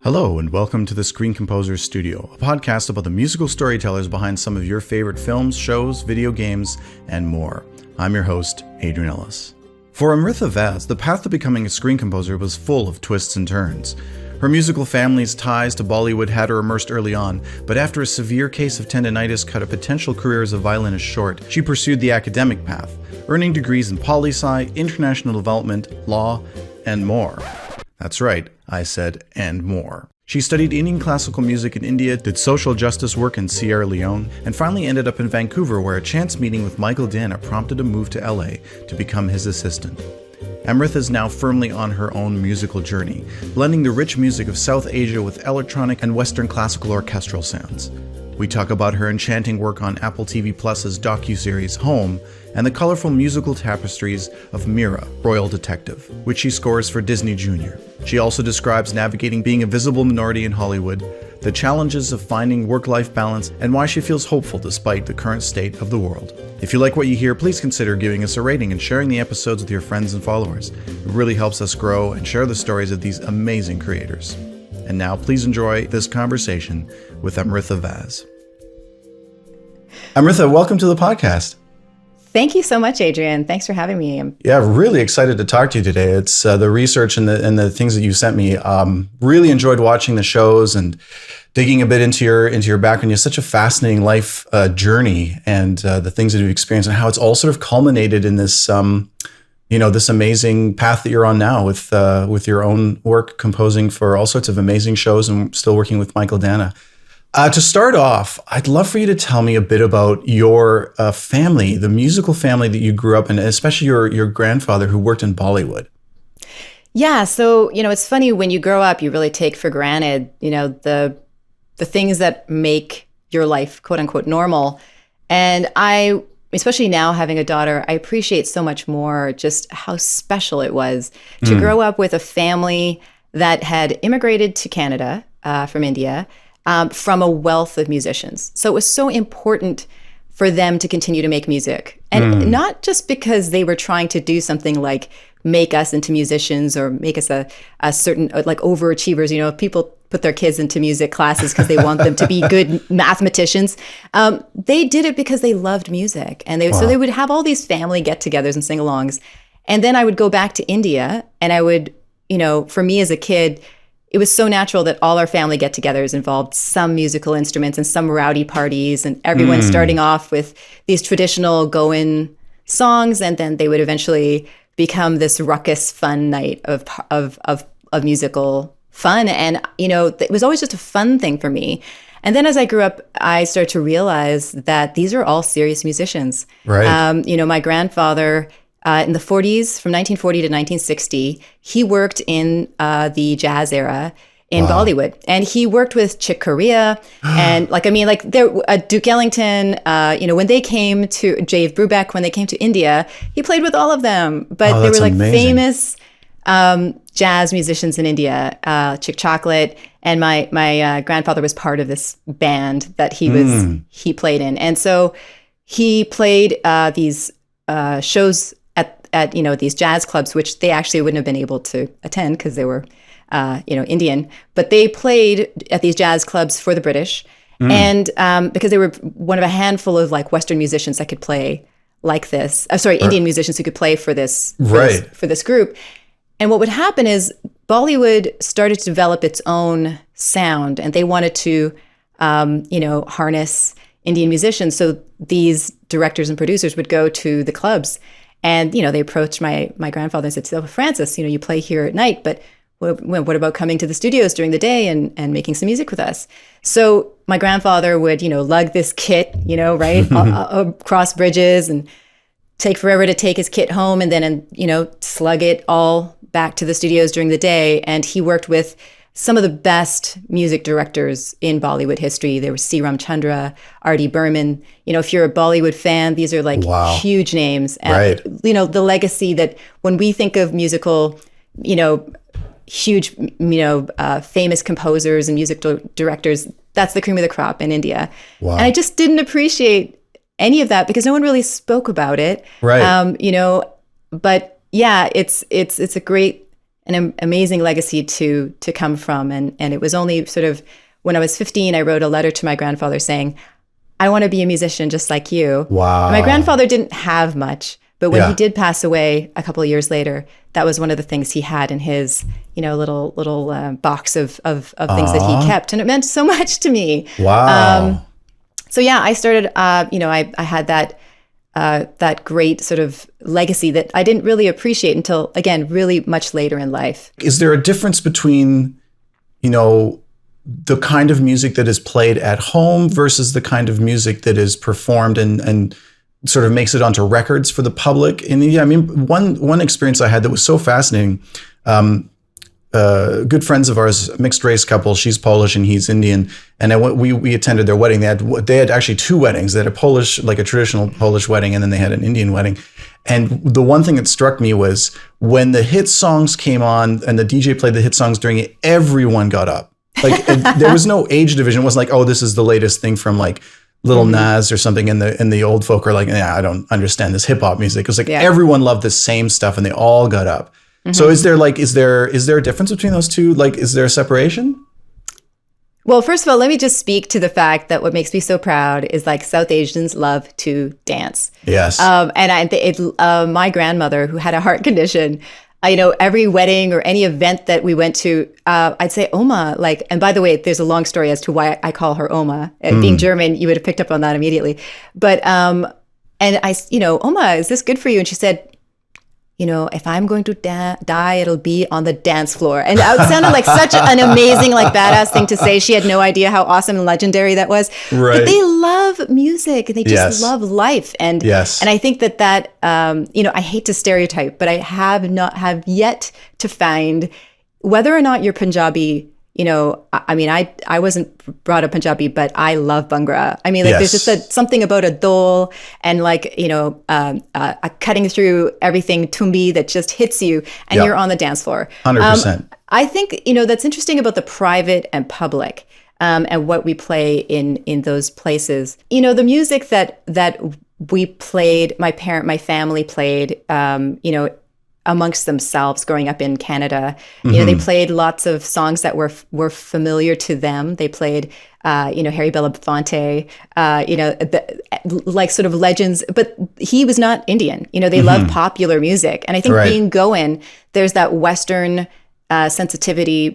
Hello and welcome to the Screen Composers Studio, a podcast about the musical storytellers behind some of your favorite films, shows, video games, and more. I'm your host, Adrian Ellis. For Amritha Vaz, the path to becoming a screen composer was full of twists and turns. Her musical family's ties to Bollywood had her immersed early on, but after a severe case of tendonitis cut a potential career as a violinist short, she pursued the academic path, earning degrees in poli-sci, international development, law, and more. That's right, I said, and more. She studied Indian classical music in India, did social justice work in Sierra Leone, and finally ended up in Vancouver, where a chance meeting with Mychael Danna prompted a move to LA to become his assistant. Amritha is now firmly on her own musical journey, blending the rich music of South Asia with electronic and Western classical orchestral sounds. We talk about her enchanting work on AppleTV Plus's docuseries Home, and the colorful musical tapestries of Mira, Royal Detective, which she scores for Disney Junior. She also describes navigating being a visible minority in Hollywood, the challenges of finding work-life balance, and why she feels hopeful despite the current state of the world. If you like what you hear, please consider giving us a rating and sharing the episodes with your friends and followers. It really helps us grow and share the stories of these amazing creators. And now, please enjoy this conversation with Amritha Vaz. Amritha, welcome to the podcast. Thank you so much, Adrian. Thanks for having me. Yeah, really excited to talk to you today. It's the research and the things that you sent me. Really enjoyed watching the shows and digging a bit into your background. You have such a fascinating life journey and the things that you've experienced and how it's all sort of culminated in this this amazing path that you're on now with your own work, composing for all sorts of amazing shows and still working with Mychael Danna. To start off, I'd love for you to tell me a bit about your family, the musical family that you grew up in, especially your grandfather who worked in Bollywood. Yeah, so, it's funny when you grow up, you really take for granted, the things that make your life, quote unquote, normal. And I, especially now having a daughter, I appreciate so much more just how special it was to grow up with a family that had immigrated to Canada from India, from a wealth of musicians. So it was so important for them to continue to make music. And not just because they were trying to do something like make us into musicians or make us a certain, like overachievers. People put their kids into music classes because they want them to be good mathematicians. They did it because they loved music. And so they would have all these family get-togethers and sing-alongs. And then I would go back to India and I would, for me as a kid, it was so natural that all our family get-togethers involved some musical instruments and some rowdy parties and everyone starting off with these traditional go-in songs, and then they would eventually become this ruckus, fun night of musical fun. And, it was always just a fun thing for me. And then as I grew up, I started to realize that these are all serious musicians. Right. My grandfather, in the 40s, from 1940 to 1960, he worked in the jazz era in Bollywood. And he worked with Chick Corea and Duke Ellington, when they came to Dave Brubeck, when they came to India, he played with all of them. But they were like amazing. Famous jazz musicians in India, Chick Chocolate. And my grandfather was part of this band that he played in. And so he played these shows at these jazz clubs, which they actually wouldn't have been able to attend because they were, Indian. But they played at these jazz clubs for the British, and because they were one of a handful of like Western musicians that could play like this. Indian musicians who could play for this group. And what would happen is Bollywood started to develop its own sound, and they wanted to, harness Indian musicians. So these directors and producers would go to the clubs. And, they approached my grandfather and said, "So Francis, you play here at night, but what about coming to the studios during the day and making some music with us?" So my grandfather would, lug this kit, right, across bridges and take forever to take his kit home and then, slug it all back to the studios during the day. And he worked with some of the best music directors in Bollywood history. There was C. Ramchandra, R.D. Burman. If you're a Bollywood fan, these are like huge names. And, right. The legacy that when we think of musical, huge, famous composers and music directors, that's the cream of the crop in India. Wow. And I just didn't appreciate any of that because no one really spoke about it. Right. But yeah, it's a great amazing legacy to come from. And it was only sort of when I was 15, I wrote a letter to my grandfather saying, I want to be a musician just like you. Wow. And my grandfather didn't have much, but when Yeah. he did pass away a couple of years later, that was one of the things he had in his, little box of things that he kept. And it meant so much to me. Wow. So yeah, I started, I had that great sort of legacy that I didn't really appreciate until, again, really much later in life. Is there a difference between, the kind of music that is played at home versus the kind of music that is performed and sort of makes it onto records for the public in India? I mean, one experience I had that was so fascinating. Good friends of ours, mixed race couple. She's Polish and he's Indian, and we attended their wedding. They had actually two weddings. They had a Polish, like a traditional Polish wedding, and then they had an Indian wedding. And the one thing that struck me was when the hit songs came on and the DJ played the hit songs during it, everyone got up. Like there was no age division. It wasn't like, oh, this is the latest thing from like Little Nas or something, and the old folk are like, yeah, I don't understand this hip hop music. It was like everyone loved the same stuff, and they all got up. Mm-hmm. So is there a difference between those two? Like, is there a separation? Well, first of all, let me just speak to the fact that what makes me so proud is like South Asians love to dance. Yes. And my grandmother, who had a heart condition, every wedding or any event that we went to, I'd say Oma, and by the way, there's a long story as to why I call her Oma. Being German, you would have picked up on that immediately. But, and I, Oma, is this good for you? And she said, if I'm going to die, it'll be on the dance floor. And it sounded like such an amazing, badass thing to say. She had no idea how awesome and legendary that was. Right. But they love music. They just love life. And and I think that I hate to stereotype, but I have yet to find whether or not you're Punjabi. I wasn't brought up Punjabi, but I love Bhangra. I mean, there's just something about a dole and a cutting through everything tumbi that just hits you and you're on the dance floor. 100%. I think, that's interesting about the private and public and what we play in those places. The music that we played, my family played, amongst themselves growing up in Canada. They played lots of songs that were familiar to them. They played, Harry Belafonte, like sort of legends, but he was not Indian. They love popular music. And I think being Goan, there's that Western sensibility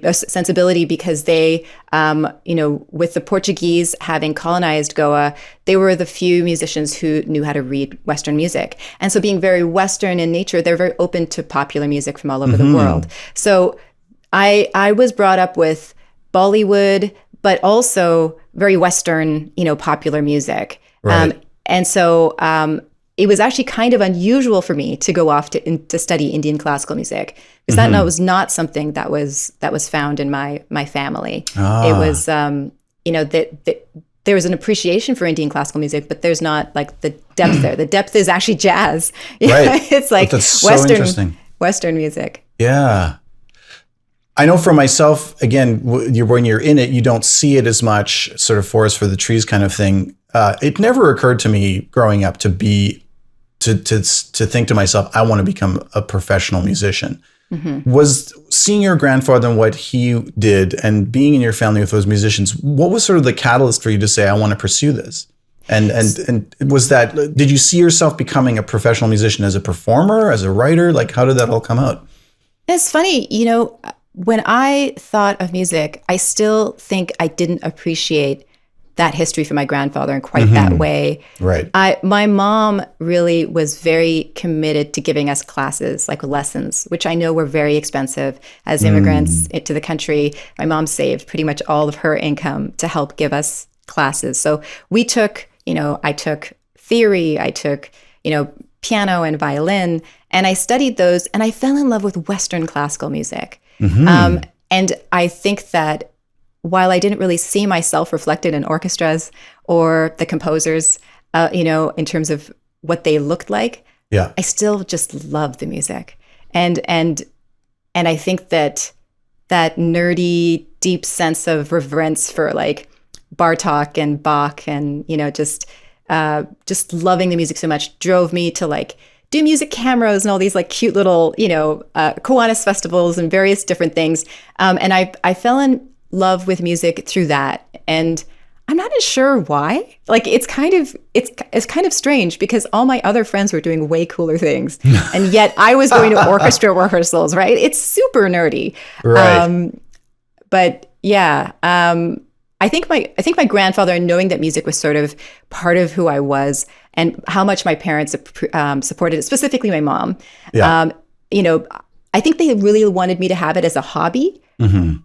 because they, with the Portuguese having colonized Goa, they were the few musicians who knew how to read Western music. And so being very Western in nature, they're very open to popular music from all over the world. So I was brought up with Bollywood, but also very Western, popular music. Right. And so it was actually kind of unusual for me to go off to study Indian classical music because that was not something that was found in my family. It was, there was an appreciation for Indian classical music, but there's not like the depth there. The depth is actually jazz. Right. It's like Western music. Yeah. I know for myself, again, when you're in it, you don't see it as much, sort of forest for the trees kind of thing. It never occurred to me growing up to think to myself, I want to become a professional musician. Was seeing your grandfather and what he did and being in your family with those musicians, what was sort of the catalyst for you to say, I want to pursue this? And was that, did you see yourself becoming a professional musician as a performer, as a writer? Like, how did that all come out? It's funny, when I thought of music, I still think I didn't appreciate that history from my grandfather in quite that way. Right. My mom really was very committed to giving us classes, like lessons, which I know were very expensive as immigrants into the country. My mom saved pretty much all of her income to help give us classes. So we took, I took theory, I took, piano and violin, and I studied those, and I fell in love with Western classical music. And I think that while I didn't really see myself reflected in orchestras or the composers, in terms of what they looked like, I still just loved the music. And I think that nerdy, deep sense of reverence for like Bartók and Bach and, just loving the music so much drove me to like do music cameras and all these like cute little, Kiwanis festivals and various different things. And I fell in love with music through that. And I'm not as sure why. Like it's kind of strange because all my other friends were doing way cooler things, and yet I was going to orchestra rehearsals. Right? It's super nerdy. Right. But yeah, I think my grandfather, knowing that music was sort of part of who I was, and how much my parents supported it, specifically my mom. Yeah. I think they really wanted me to have it as a hobby,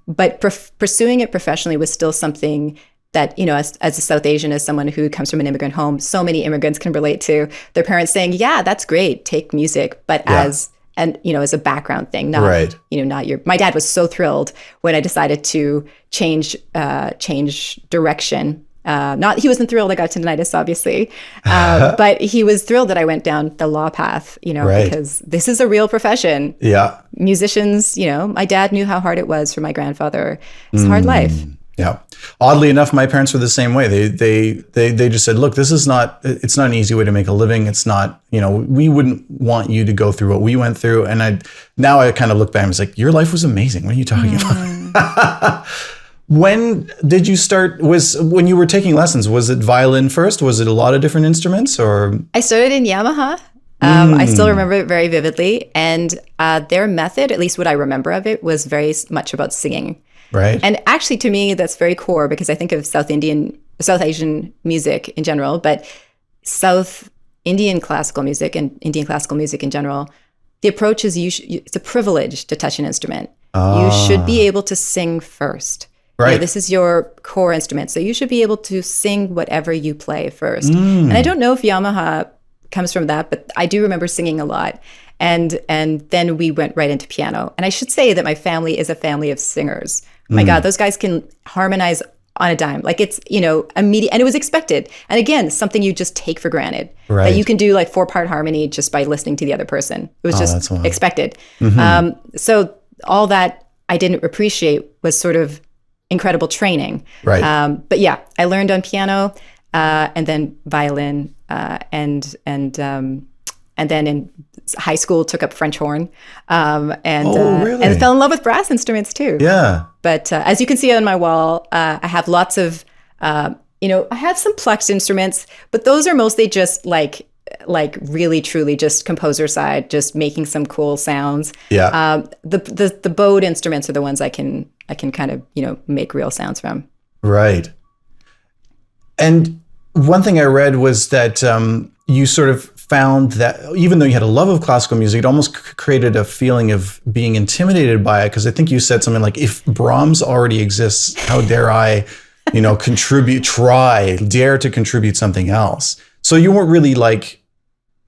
but pursuing it professionally was still something that, as a South Asian, as someone who comes from an immigrant home, so many immigrants can relate to their parents saying, yeah, that's great, take music, but as a background thing, not, right. Not my dad was so thrilled when I decided to change direction. He wasn't thrilled I got tendonitis, obviously, but he was thrilled that I went down the law path, right. because this is a real profession. Yeah. Musicians, my dad knew how hard it was for my grandfather. It's a hard life. Yeah. Oddly enough, my parents were the same way. They just said, look, it's not an easy way to make a living. It's not, we wouldn't want you to go through what we went through. And I kind of look back and was like, your life was amazing. What are you talking about? When did you start? When you were taking lessons, was it violin first? Was it a lot of different instruments, or? I started in Yamaha. I still remember it very vividly. And their method, at least what I remember of it, was very much about singing. Right. And actually, to me, that's very core because I think of South Asian music in general, but South Indian classical music and Indian classical music in general, the approach is it's a privilege to touch an instrument. You should be able to sing first. Right. This is your core instrument, so you should be able to sing whatever you play first. And I don't know if Yamaha comes from that, but I do remember singing a lot. And then we went right into piano. And I should say that my family is a family of singers. My God, those guys can harmonize on a dime. Like it's, immediate, and it was expected. And again, something you just take for granted. Right. That you can do like 4-part harmony just by listening to the other person. It was just expected. So all that I didn't appreciate was sort of incredible training. Right. But yeah, I learned on piano and then violin and then in high school took up French horn really? And fell in love with brass instruments too. Yeah. But as you can see on my wall, I have lots of, I have some plucked instruments, but those are mostly just like really truly just composer side, just making some cool sounds. Yeah. The bowed instruments are the ones I can kind of, make real sounds from. Right. And one thing I read was that you sort of found that even though you had a love of classical music, it almost created a feeling of being intimidated by it. Because I think you said something like, if Brahms already exists, how dare I, dare to contribute something else. So you weren't really like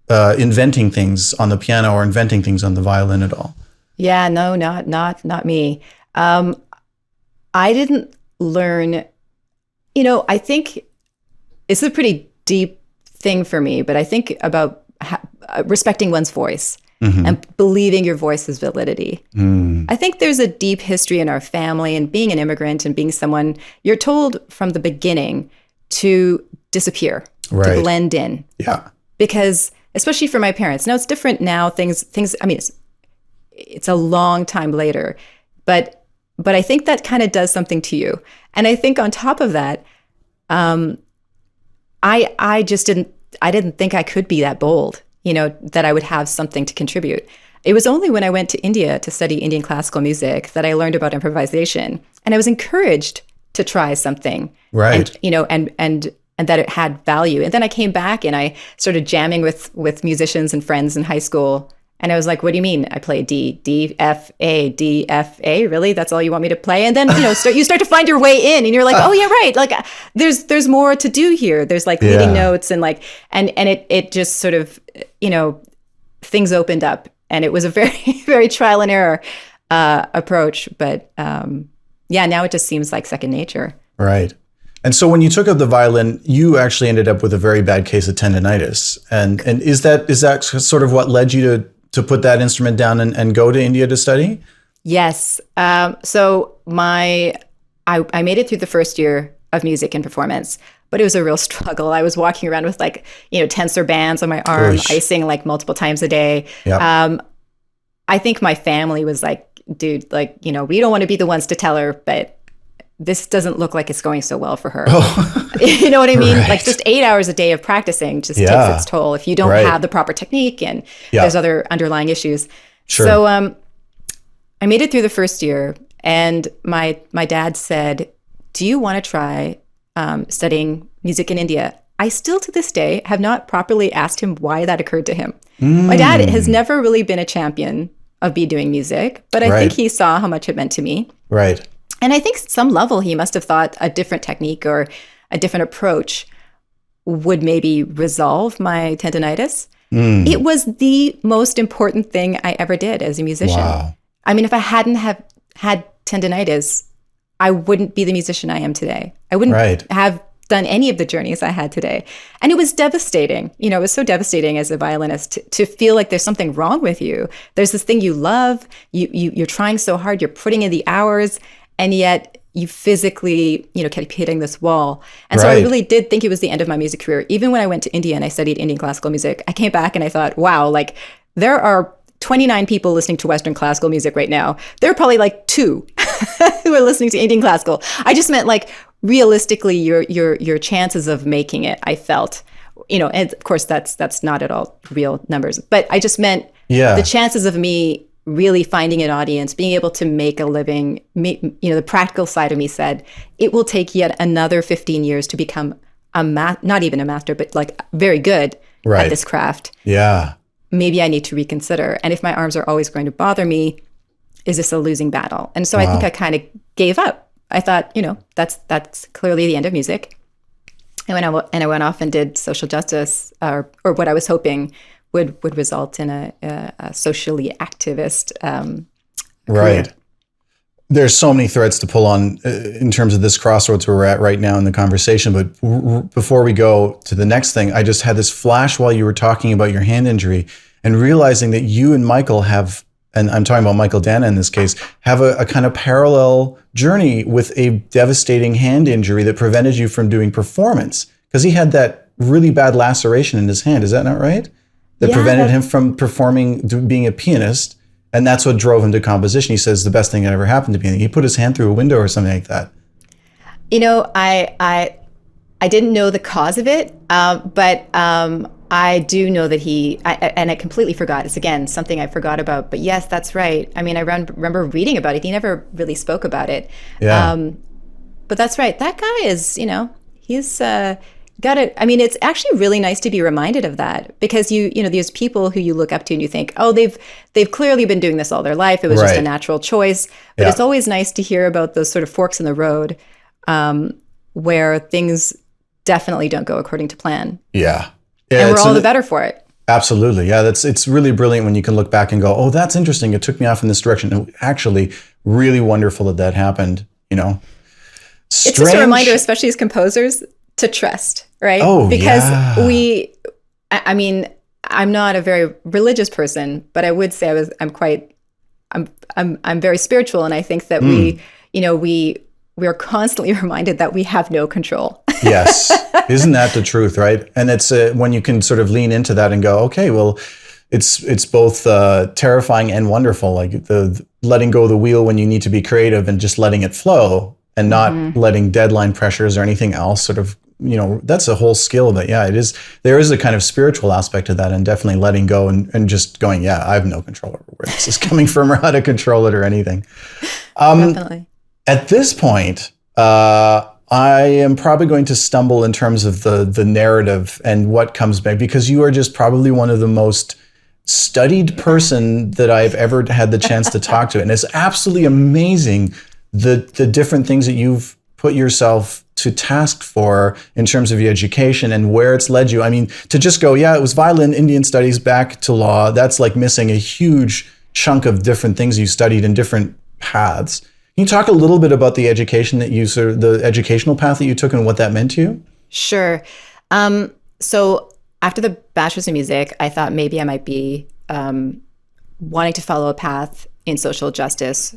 inventing things on the piano or inventing things on the violin at all. Yeah, no, not me. I didn't learn, I think it's a pretty deep thing for me, but I think about respecting one's voice and believing your voice's validity. I think there's a deep history in our family, and being an immigrant and being someone, you're told from the beginning to disappear, to blend in. Yeah. Because especially for my parents, now it's different now. Things. I mean, it's a long time later, but I think that kind of does something to you. And I think on top of that, I just didn't think I could be that bold, that I would have something to contribute. It was only when I went to India to study Indian classical music that I learned about improvisation, and I was encouraged to try something, right? And that it had value. And then I came back and I started jamming with musicians and friends in high school. And I was like, what do you mean? I play D, F, A, D, F, A? Really? That's all you want me to play? And then, you start to find your way in, and you're like, oh yeah, right. Like there's more to do here. There's like leading notes and like, and it just sort of, things opened up, and it was a very, very trial and error approach. But now it just seems like second nature. Right. And so when you took up the violin, you actually ended up with a very bad case of tendonitis. And is that sort of what led you to put that instrument down and go to India to study? Yes. So I made it through the first year of music and performance, but it was a real struggle. I was walking around with like, tensor bands on my arm, icing like multiple times a day. Yep. I think my family was like, dude, like, we don't want to be the ones to tell her, but this doesn't look like it's going so well for her. Oh. You know what I mean? Right. Like just 8 hours a day of practicing just takes its toll if you don't have the proper technique and there's other underlying issues. Sure. So I made it through the first year, and my dad said, do you want to try studying music in India? I still to this day have not properly asked him why that occurred to him. My dad has never really been a champion of me doing music, but I think he saw how much it meant to me. Right. And I think some level he must have thought a different technique or a different approach would maybe resolve my tendonitis. It was the most important thing I ever did as a musician. Wow. I mean, if I hadn't have had tendonitis, I wouldn't be the musician I am today. I wouldn't have done any of the journeys I had today. And it was devastating. It was so devastating as a violinist to feel like there's something wrong with you. There's this thing you love, you're trying so hard, you're putting in the hours, and yet you physically, kept hitting this wall. And so I really did think it was the end of my music career. Even when I went to India and I studied Indian classical music, I came back and I thought, wow, like there are 29 people listening to Western classical music right now. There are probably like 2 who are listening to Indian classical. I just meant like realistically your chances of making it, I felt, and of course that's not at all real numbers, but I just meant the chances of me really finding an audience, being able to make a living, the practical side of me said, it will take yet another 15 years to become not even a master, but like very good at this craft. Yeah. Maybe I need to reconsider. And if my arms are always going to bother me, is this a losing battle? And so I think I kind of gave up. I thought, that's clearly the end of music. And I went off and did social justice, or what I was hoping would result in a socially activist career. There's so many threads to pull on in terms of this crossroads where we're at right now in the conversation. But before we go to the next thing, I just had this flash while you were talking about your hand injury and realizing that you and Mychael have, and I'm talking about Mychael Danna in this case, have a kind of parallel journey with a devastating hand injury that prevented you from doing performance. Because he had that really bad laceration in his hand. Is that not right? That prevented him from performing, being a pianist. And that's what drove him to composition. He says the best thing that ever happened to me. He put his hand through a window or something like that. I didn't know the cause of it, but I do know that and I completely forgot. It's again something I forgot about. But yes, that's right. I mean, I remember reading about it. He never really spoke about it. Yeah. But that's right. That guy is, he's got it. I mean, it's actually really nice to be reminded of that because there's people who you look up to and you think, oh, they've clearly been doing this all their life. It was just a natural choice. But it's always nice to hear about those sort of forks in the road where things definitely don't go according to plan. Yeah. And we're all the better for it. Absolutely. Yeah, it's really brilliant when you can look back and go, oh, that's interesting. It took me off in this direction. And actually, really wonderful that happened, Strange. It's just a reminder, especially as composers, to trust, right? Oh, because I mean, I'm not a very religious person, but I would say I'm very spiritual. And I think that we are constantly reminded that we have no control. Yes. Isn't that the truth, right? And it's when you can sort of lean into that and go, okay, well, it's both terrifying and wonderful, like the letting go of the wheel when you need to be creative and just letting it flow and not letting deadline pressures or anything else sort of, that's a whole skill. But yeah, there is a kind of spiritual aspect to that and definitely letting go and just going, I have no control over where this is coming from or how to control it or anything. Definitely. At this point, I am probably going to stumble in terms of the narrative and what comes back, because you are just probably one of the most studied person that I've ever had the chance to talk to. And it's absolutely amazing the different things that you've put yourself to task for in terms of your education and where it's led you. I mean, to just go, it was violin, Indian studies, back to law, that's like missing a huge chunk of different things you studied in different paths. Can you talk a little bit about the education that the educational path that you took and what that meant to you? Sure. So after the bachelor's in music, I thought maybe I might be wanting to follow a path in social justice.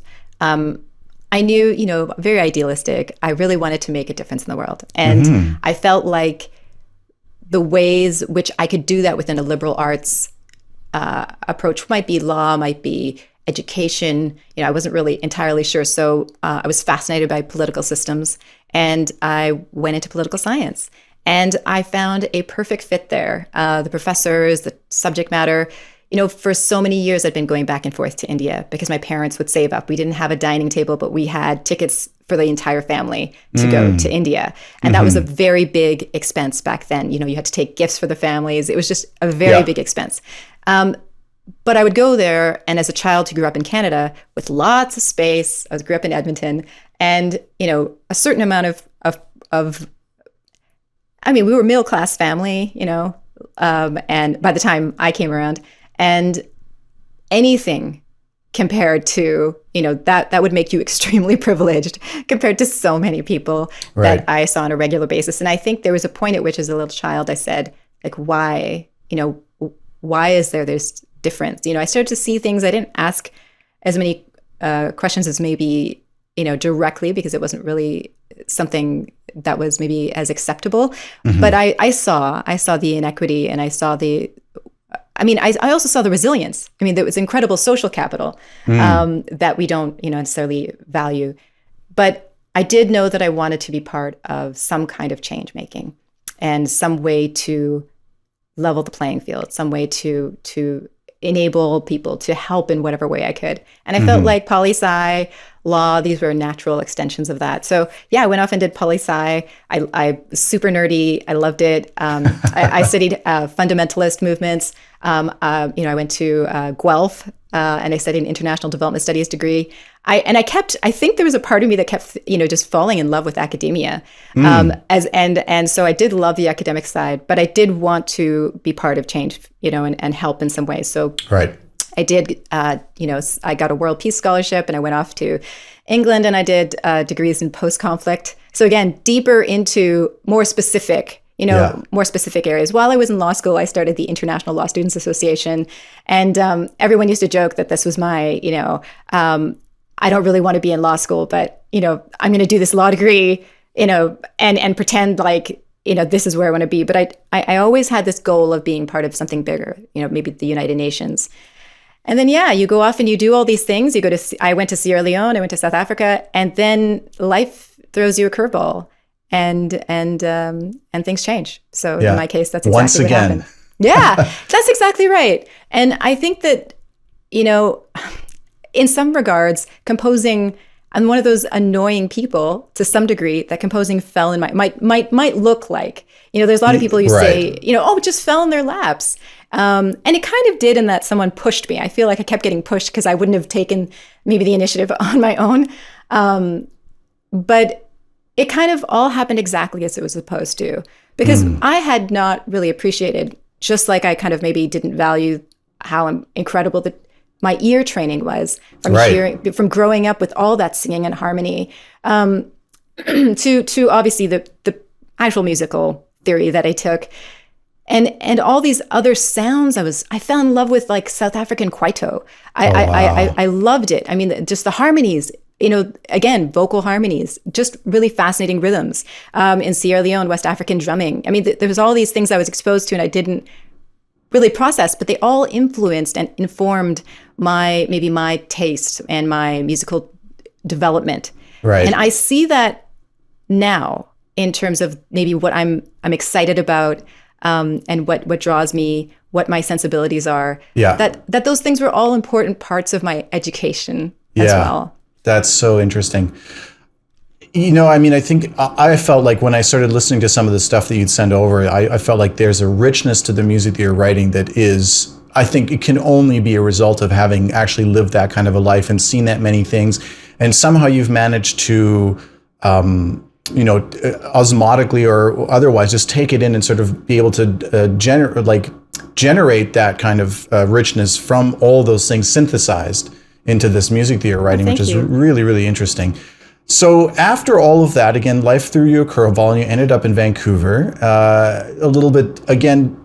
I knew, very idealistic. I really wanted to make a difference in the world. And I felt like the ways which I could do that within a liberal arts approach might be law, might be education. I wasn't really entirely sure. So I was fascinated by political systems, and I went into political science. And I found a perfect fit there. The professors, the subject matter. For so many years, I'd been going back and forth to India because my parents would save up. We didn't have a dining table, but we had tickets for the entire family to go to India. And that was a very big expense back then. You had to take gifts for the families. It was just a very big expense. But I would go there, and as a child who grew up in Canada with lots of space, I grew up in Edmonton, and a certain amount of we were a middle-class family, and by the time I came around, and anything compared to, that would make you extremely privileged compared to so many people that I saw on a regular basis. And I think there was a point at which, as a little child, I said, like, why is there this difference? I started to see things. I didn't ask as many questions as maybe, directly, because it wasn't really something that was maybe as acceptable. But I saw the inequity, and I saw I also saw the resilience. There was incredible social capital that we don't, necessarily value. But I did know that I wanted to be part of some kind of change making, and some way to level the playing field, some way to enable people to help in whatever way I could. And I felt like poli-sci, law, these were natural extensions of that. So yeah, I went off and did poli-sci. I super nerdy. I loved it. I studied fundamentalist movements. I went to Guelph, and I studied an international development studies degree. I think there was a part of me that kept, just falling in love with academia. And so I did love the academic side, but I did want to be part of change, and help in some ways. So I did, I got a World Peace Scholarship, and I went off to England, and I did degrees in post-conflict. So again, deeper into more specific areas. While I was in law school, I started the International Law Students Association, and everyone used to joke that this was my, I don't really want to be in law school, but, I'm going to do this law degree, and pretend like, this is where I want to be. But I always had this goal of being part of something bigger, maybe the United Nations. And then, you go off and you do all these things. I went to Sierra Leone, I went to South Africa, and then life throws you a curveball, and things change. So in my case, that's exactly what happened. Yeah, that's exactly right. And I think that, in some regards, composing, I'm one of those annoying people to some degree that composing fell in might look like. There's a lot of people who say, it just fell in their laps. And it kind of did, in that someone pushed me. I feel like I kept getting pushed because I wouldn't have taken maybe the initiative on my own. But it kind of all happened exactly as it was supposed to, because I had not really appreciated, just like I kind of maybe didn't value how incredible my ear training was from growing up with all that singing and harmony, to obviously the actual musical theory that I took. And all these other sounds, I fell in love with, like South African Kwaito. I loved it. Just the harmonies, again, vocal harmonies, just really fascinating rhythms. In Sierra Leone, West African drumming. There was all these things I was exposed to and I didn't really process, but they all influenced and informed my taste and my musical development. Right. And I see that now in terms of maybe what I'm excited about. And what draws me, what my sensibilities are. Yeah. That those things were all important parts of my education as well. That's so interesting. I think I felt like when I started listening to some of the stuff that you'd send over, I felt like there's a richness to the music that you're writing that is, I think it can only be a result of having actually lived that kind of a life and seen that many things. And somehow you've managed to, osmotically or otherwise, just take it in and sort of be able to generate that kind of richness from all those things synthesized into this music that you're writing, which is really, really interesting. So after all of that, again, life threw you a curveball and you ended up in Vancouver. A little bit, again,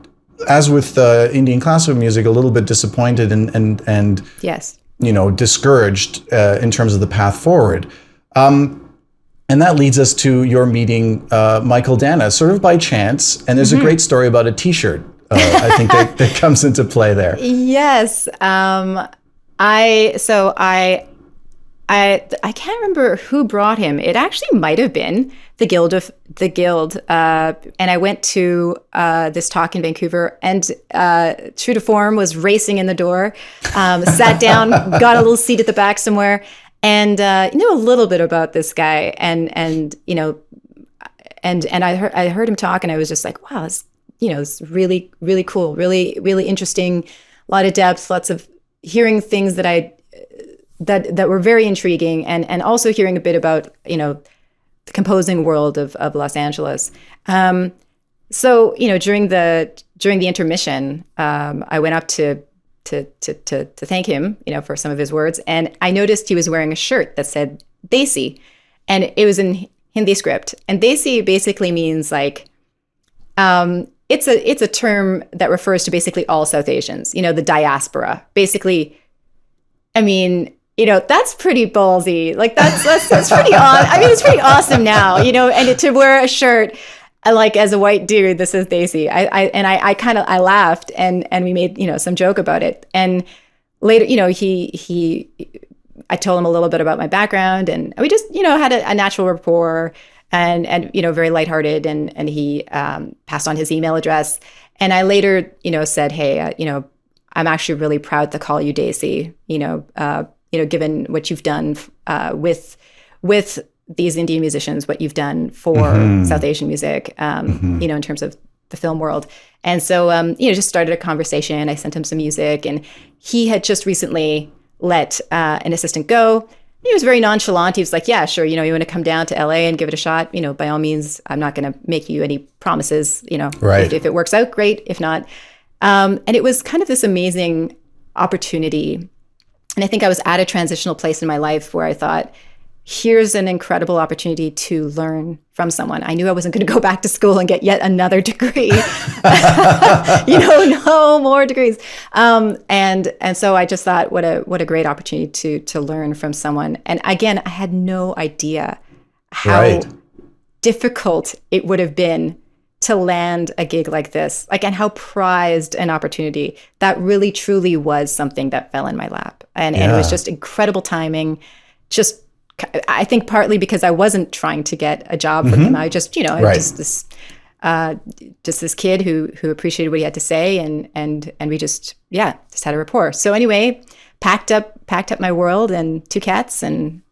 as with Indian classical music, a little bit disappointed and yes, discouraged in terms of the path forward. And that leads us to your meeting Mychael Danna, sort of by chance. And there's a great story about a T-shirt. I think that comes into play there. Yes. I can't remember who brought him. It actually might have been the Guild. And I went to this talk in Vancouver, and true to form, was racing in the door, sat down, got a little seat at the back somewhere, and knew a little bit about this guy. And I heard him talk, and I was just like, wow, it's really, really cool, really, really interesting, a lot of depth, lots of hearing things that were very intriguing, and also hearing a bit about, the composing world of Los Angeles. So, during the intermission, I went up to thank him, for some of his words, and I noticed he was wearing a shirt that said Desi, and it was in Hindi script. And Desi basically means like, it's a term that refers to basically all South Asians, the diaspora. Basically, I mean, that's pretty ballsy. Like that's pretty awesome. I mean, it's pretty awesome now, and to wear a shirt like as a white dude, this is Desi. I laughed, and we made, some joke about it. And later, I told him a little bit about my background, and we just, had a natural rapport, and very lighthearted, and he passed on his email address. And I later, said, hey, I'm actually really proud to call you Desi, given what you've done with these Indian musicians, what you've done for South Asian music, in terms of the film world. And so, just started a conversation. I sent him some music, and he had just recently let an assistant go. He was very nonchalant. He was like, yeah, sure. You want to come down to LA and give it a shot, by all means. I'm not going to make you any promises, right. If it works out, great. If not. And it was kind of this amazing opportunity. And I think I was at a transitional place in my life where I thought, here's an incredible opportunity to learn from someone. I knew I wasn't going to go back to school and get yet another degree, no more degrees. And so I just thought, what a great opportunity to learn from someone. And again, I had no idea how difficult it would have been to land a gig like this, and how prized an opportunity that really truly was something that fell in my lap. And it was just incredible timing. Just, I think partly because I wasn't trying to get a job from him. I just, just this kid who appreciated what he had to say, and we just had a rapport. So anyway, packed up my world and 2 cats and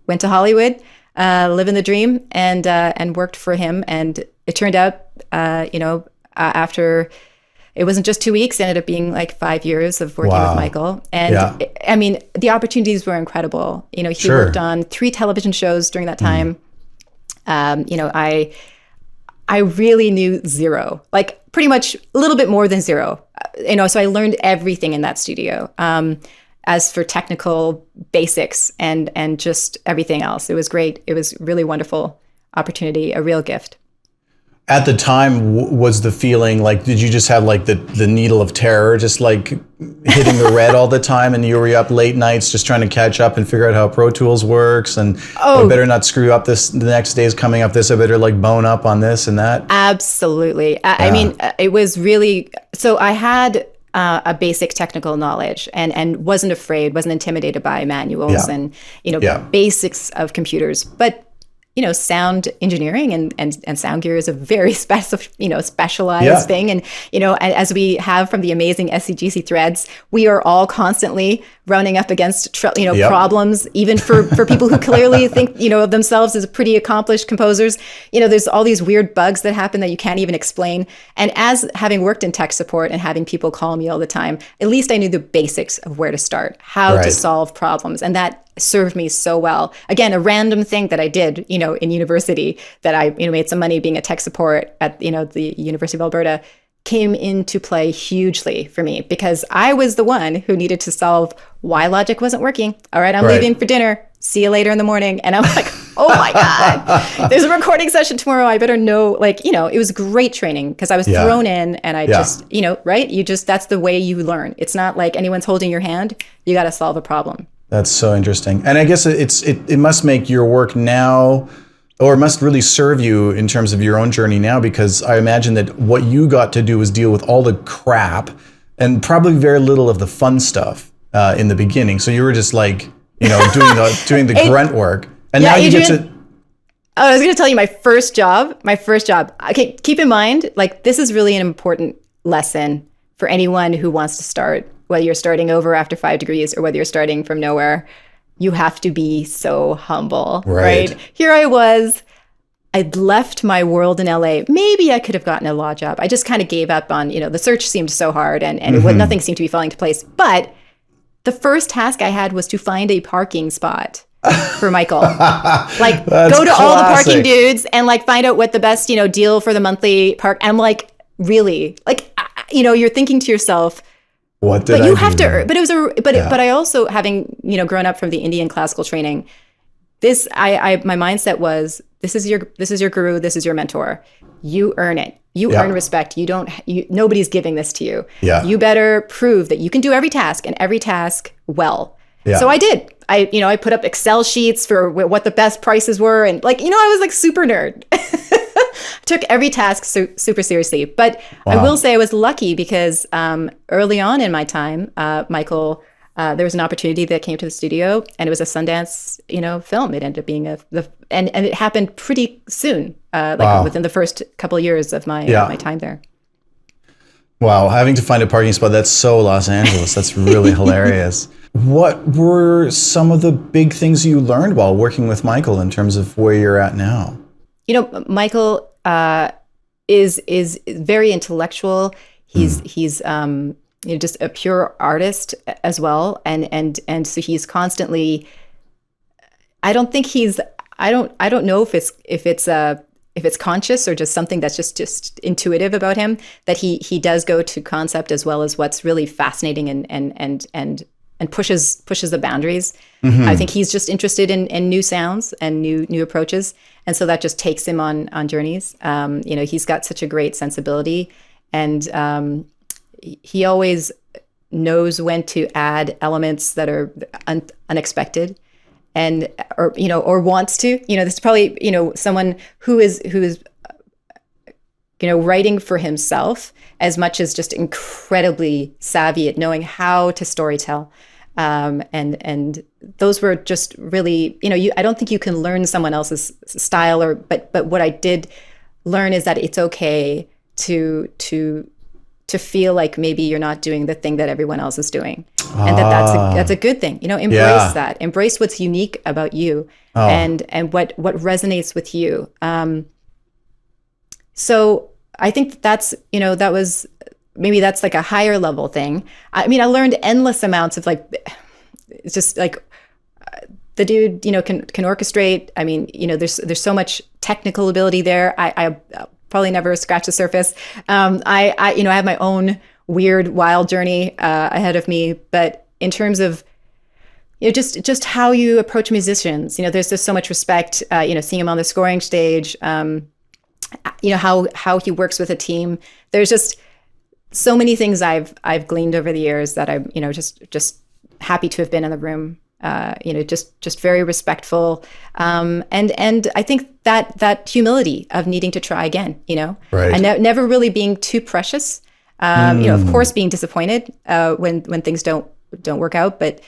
went to Hollywood, living the dream, and worked for him. And it turned out, after it wasn't just 2 weeks, it ended up being like 5 years of working with Mychael. And I mean, the opportunities were incredible. He worked on 3 television shows during that time. I really knew zero, like pretty much a little bit more than zero, so I learned everything in that studio. As for technical basics and just everything else, it was great. It was really wonderful opportunity, a real gift. At the time, was the feeling like, did you just have like the needle of terror, just like hitting the red all the time, and you were up late nights just trying to catch up and figure out how Pro Tools works, and I better not screw up this, the next day's coming up this, I better like bone up on this and that? Absolutely. I mean, it was really, so I had a basic technical knowledge and wasn't afraid, wasn't intimidated by manuals and, basics of computers. But sound engineering and sound gear is a very specialized thing. And, as we have from the amazing SCGC threads, we are all constantly running up against, problems, even for people who clearly think, of themselves as pretty accomplished composers. There's all these weird bugs that happen that you can't even explain. And as having worked in tech support and having people call me all the time, at least I knew the basics of where to start, how to solve problems. And that served me so well. Again, a random thing that I did, in university, that I, made some money being a tech support at, the University of Alberta, came into play hugely for me, because I was the one who needed to solve why Logic wasn't working. All right, I'm leaving for dinner. See you later in the morning. And I'm like, oh my God, there's a recording session tomorrow. I better know, it was great training, because I was thrown in, and I just, that's the way you learn. It's not like anyone's holding your hand. You got to solve a problem. That's so interesting. And I guess it must make your work now, or must really serve you in terms of your own journey now, because I imagine that what you got to do was deal with all the crap and probably very little of the fun stuff in the beginning. So you were just like, doing the grunt work. And now you get to... I was going to tell you my first job. Okay, keep in mind, like, this is really an important lesson for anyone who wants to start, whether you're starting over after 5 degrees or whether you're starting from nowhere. You have to be so humble, right? Here I was. I'd left my world in LA. Maybe I could have gotten a law job. I just kind of gave up on, the search seemed so hard and nothing seemed to be falling into place. But the first task I had was to find a parking spot for Mychael. Like, go to all the parking dudes and like find out what the best, deal for the monthly park. And I'm like, really? Like, you're thinking to yourself, what did I do? But you have to, but I also, having, grown up from the Indian classical training, my mindset was, this is your guru, this is your mentor. You earn it. You earn respect. Nobody's giving this to you. Yeah. You better prove that you can do every task and every task well. Yeah. So I did. I put up Excel sheets for what the best prices were. And I was like super nerd. Took every task super seriously. But I will say I was lucky because early on in my time, Mychael, there was an opportunity that came to the studio, and it was a Sundance, film. It ended up being and it happened pretty soon, within the first couple of years of my my time there. Wow, having to find a parking spot, that's so Los Angeles. That's really hilarious. What were some of the big things you learned while working with Mychael in terms of where you're at now? Mychael is very intellectual. He's just a pure artist as well, and so he's constantly. I don't know if it's conscious or just something that's just intuitive about him, that he does go to concept as well as what's really fascinating and pushes the boundaries. Mm-hmm. I think he's just interested in new sounds and new approaches, and so that just takes him on journeys. He's got such a great sensibility, and he always knows when to add elements that are unexpected, or wants to. This is probably someone who is writing for himself as much as just incredibly savvy at knowing how to storytell. And those were just really, I don't think you can learn someone else's style but what I did learn is that it's okay to feel like maybe you're not doing the thing that everyone else is doing. And that's a good thing. Embrace that. Embrace what's unique about you and what resonates with you. So I think that's like a higher level thing. I mean, I learned endless amounts of it's just like the dude, can orchestrate. I mean, there's so much technical ability there. I probably never scratched the surface. I have my own weird, wild journey ahead of me. But in terms of, just how you approach musicians, there's just so much respect, seeing him on the scoring stage, how he works with a team. There's just so many things I've gleaned over the years that I'm, just happy to have been in the room. Just very respectful, and I think that humility of needing to try again, right. And never really being too precious. Of course, being disappointed when things don't work out, but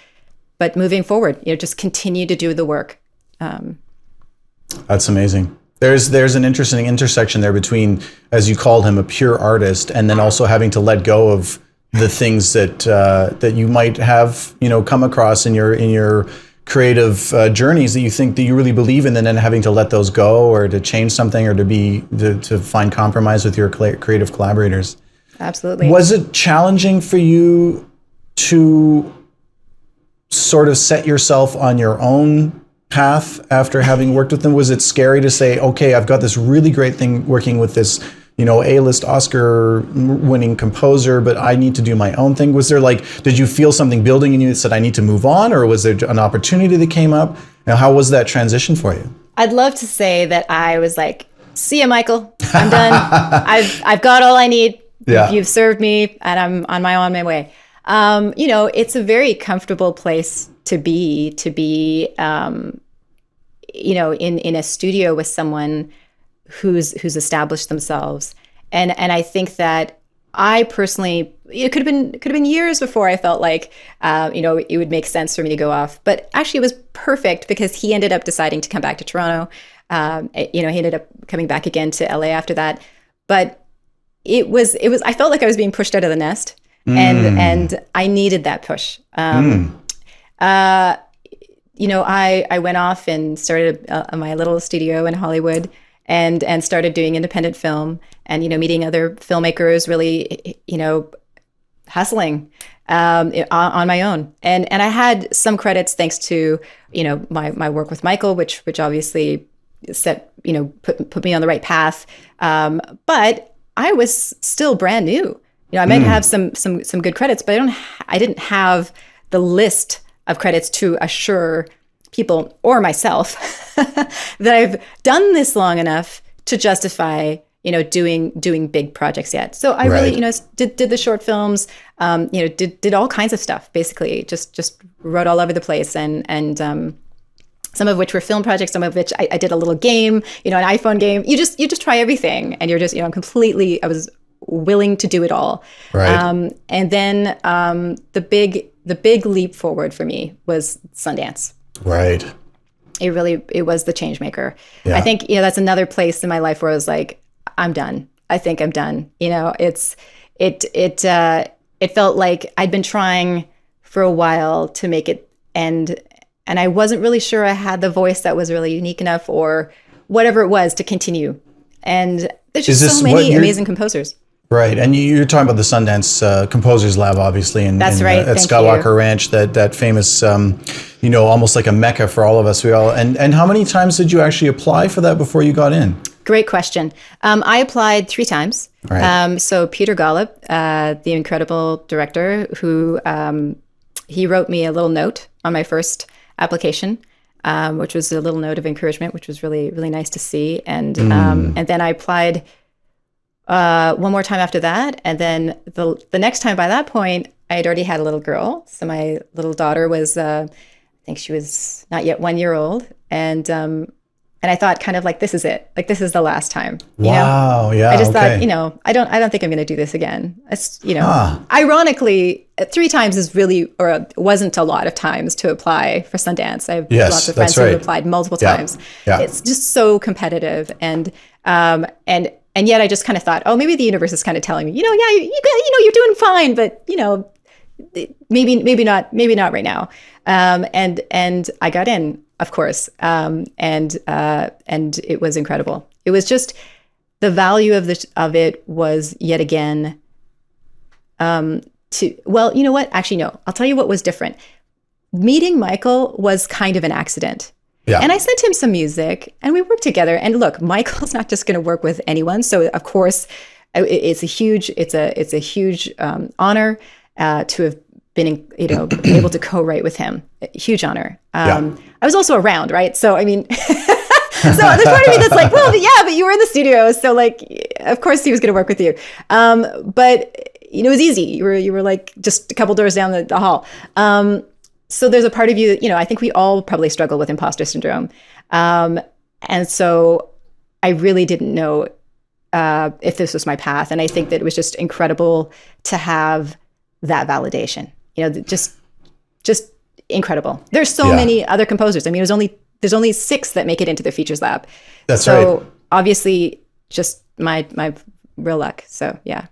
moving forward, just continue to do the work. That's amazing. There's an interesting intersection there between, as you called him, a pure artist, and then also having to let go of the things that you might have, come across in your creative journeys that you think that you really believe in, and then having to let those go, or to change something, or to find compromise with your creative collaborators. Absolutely. Was it challenging for you to sort of set yourself on your own path after having worked with them? Was it scary to say, okay, I've got this really great thing working with this, A-list Oscar-winning composer, but I need to do my own thing? Was there did you feel something building in you that said, I need to move on, or was there an opportunity that came up? Now, how was that transition for you? I'd love to say that I was like, see ya, Mychael, I'm done. I've got all I need. Yeah. You've served me, and I'm on my way. It's a very comfortable place to be in a studio with someone who's established themselves. And I think that I personally, it could have been years before I felt like, it would make sense for me to go off. But actually, it was perfect because he ended up deciding to come back to Toronto. He ended up coming back again to LA after that. But it was. I felt like I was being pushed out of the nest, and I needed that push. I went off and started my little studio in Hollywood. And started doing independent film and, meeting other filmmakers, really, hustling on my own. And I had some credits thanks to, my work with Mychael, which obviously put me on the right path. But I was still brand new. I might have some good credits, but I didn't have the list of credits to assure people or myself that I've done this long enough to justify, doing big projects yet. So I really, did the short films, did all kinds of stuff, basically just wrote all over the place and some of which were film projects, some of which I did a little game, an iPhone game. You just try everything and you're just, I was willing to do it all. Right. And then the big leap forward for me was Sundance. Right. It was the change maker. Yeah. I think, that's another place in my life where I was like, I'm done. I think I'm done. It felt like I'd been trying for a while to make it end, and I wasn't really sure I had the voice that was really unique enough or whatever it was to continue. And there's just so many amazing composers. Right, and you're talking about the Sundance Composers Lab, obviously, That's right. At Skywalker Ranch, that famous, almost like a mecca for all of us. And how many times did you actually apply for that before you got in? Great question. I applied 3 times. Right. So Peter Gollop, the incredible director, who he wrote me a little note on my first application, which was a little note of encouragement, which was really, really nice to see. And then I applied one more time after that. And then the next time, by that point, I had already had a little girl. So my little daughter was, I think she was not yet 1 year old. And I thought kind of like, this is it. Like, this is the last time. Wow. Yeah. I just thought, I don't think I'm going to do this again. It's, ironically, 3 times is really, or wasn't a lot of times to apply for Sundance. I have lots of friends who have applied multiple times. Yeah. It's just so competitive. And yet I just kind of thought, oh, maybe the universe is kind of telling me, you're doing fine, but maybe not right now. And I got in, of course. And it was incredible. It was just the value of it was yet again, you know what? Actually, no, I'll tell you what was different. Meeting Mychael was kind of an accident. Yeah. And I sent him some music and we worked together. And look, Mychael's not just going to work with anyone. So of course it's a huge honor to have been, able to co-write with him. A huge honor. I was also around, right? So, I mean, so there's part of me that's like, well, but you were in the studio. So like, of course he was going to work with you. But it was easy. You were like just a couple doors down the hall. So there's a part of you, I think we all probably struggle with imposter syndrome. And so I really didn't know if this was my path. And I think that it was just incredible to have that validation, just incredible. There's so many other composers. I mean, there's only 6 that make it into the features lab. That's right. So obviously just my real luck. So yeah.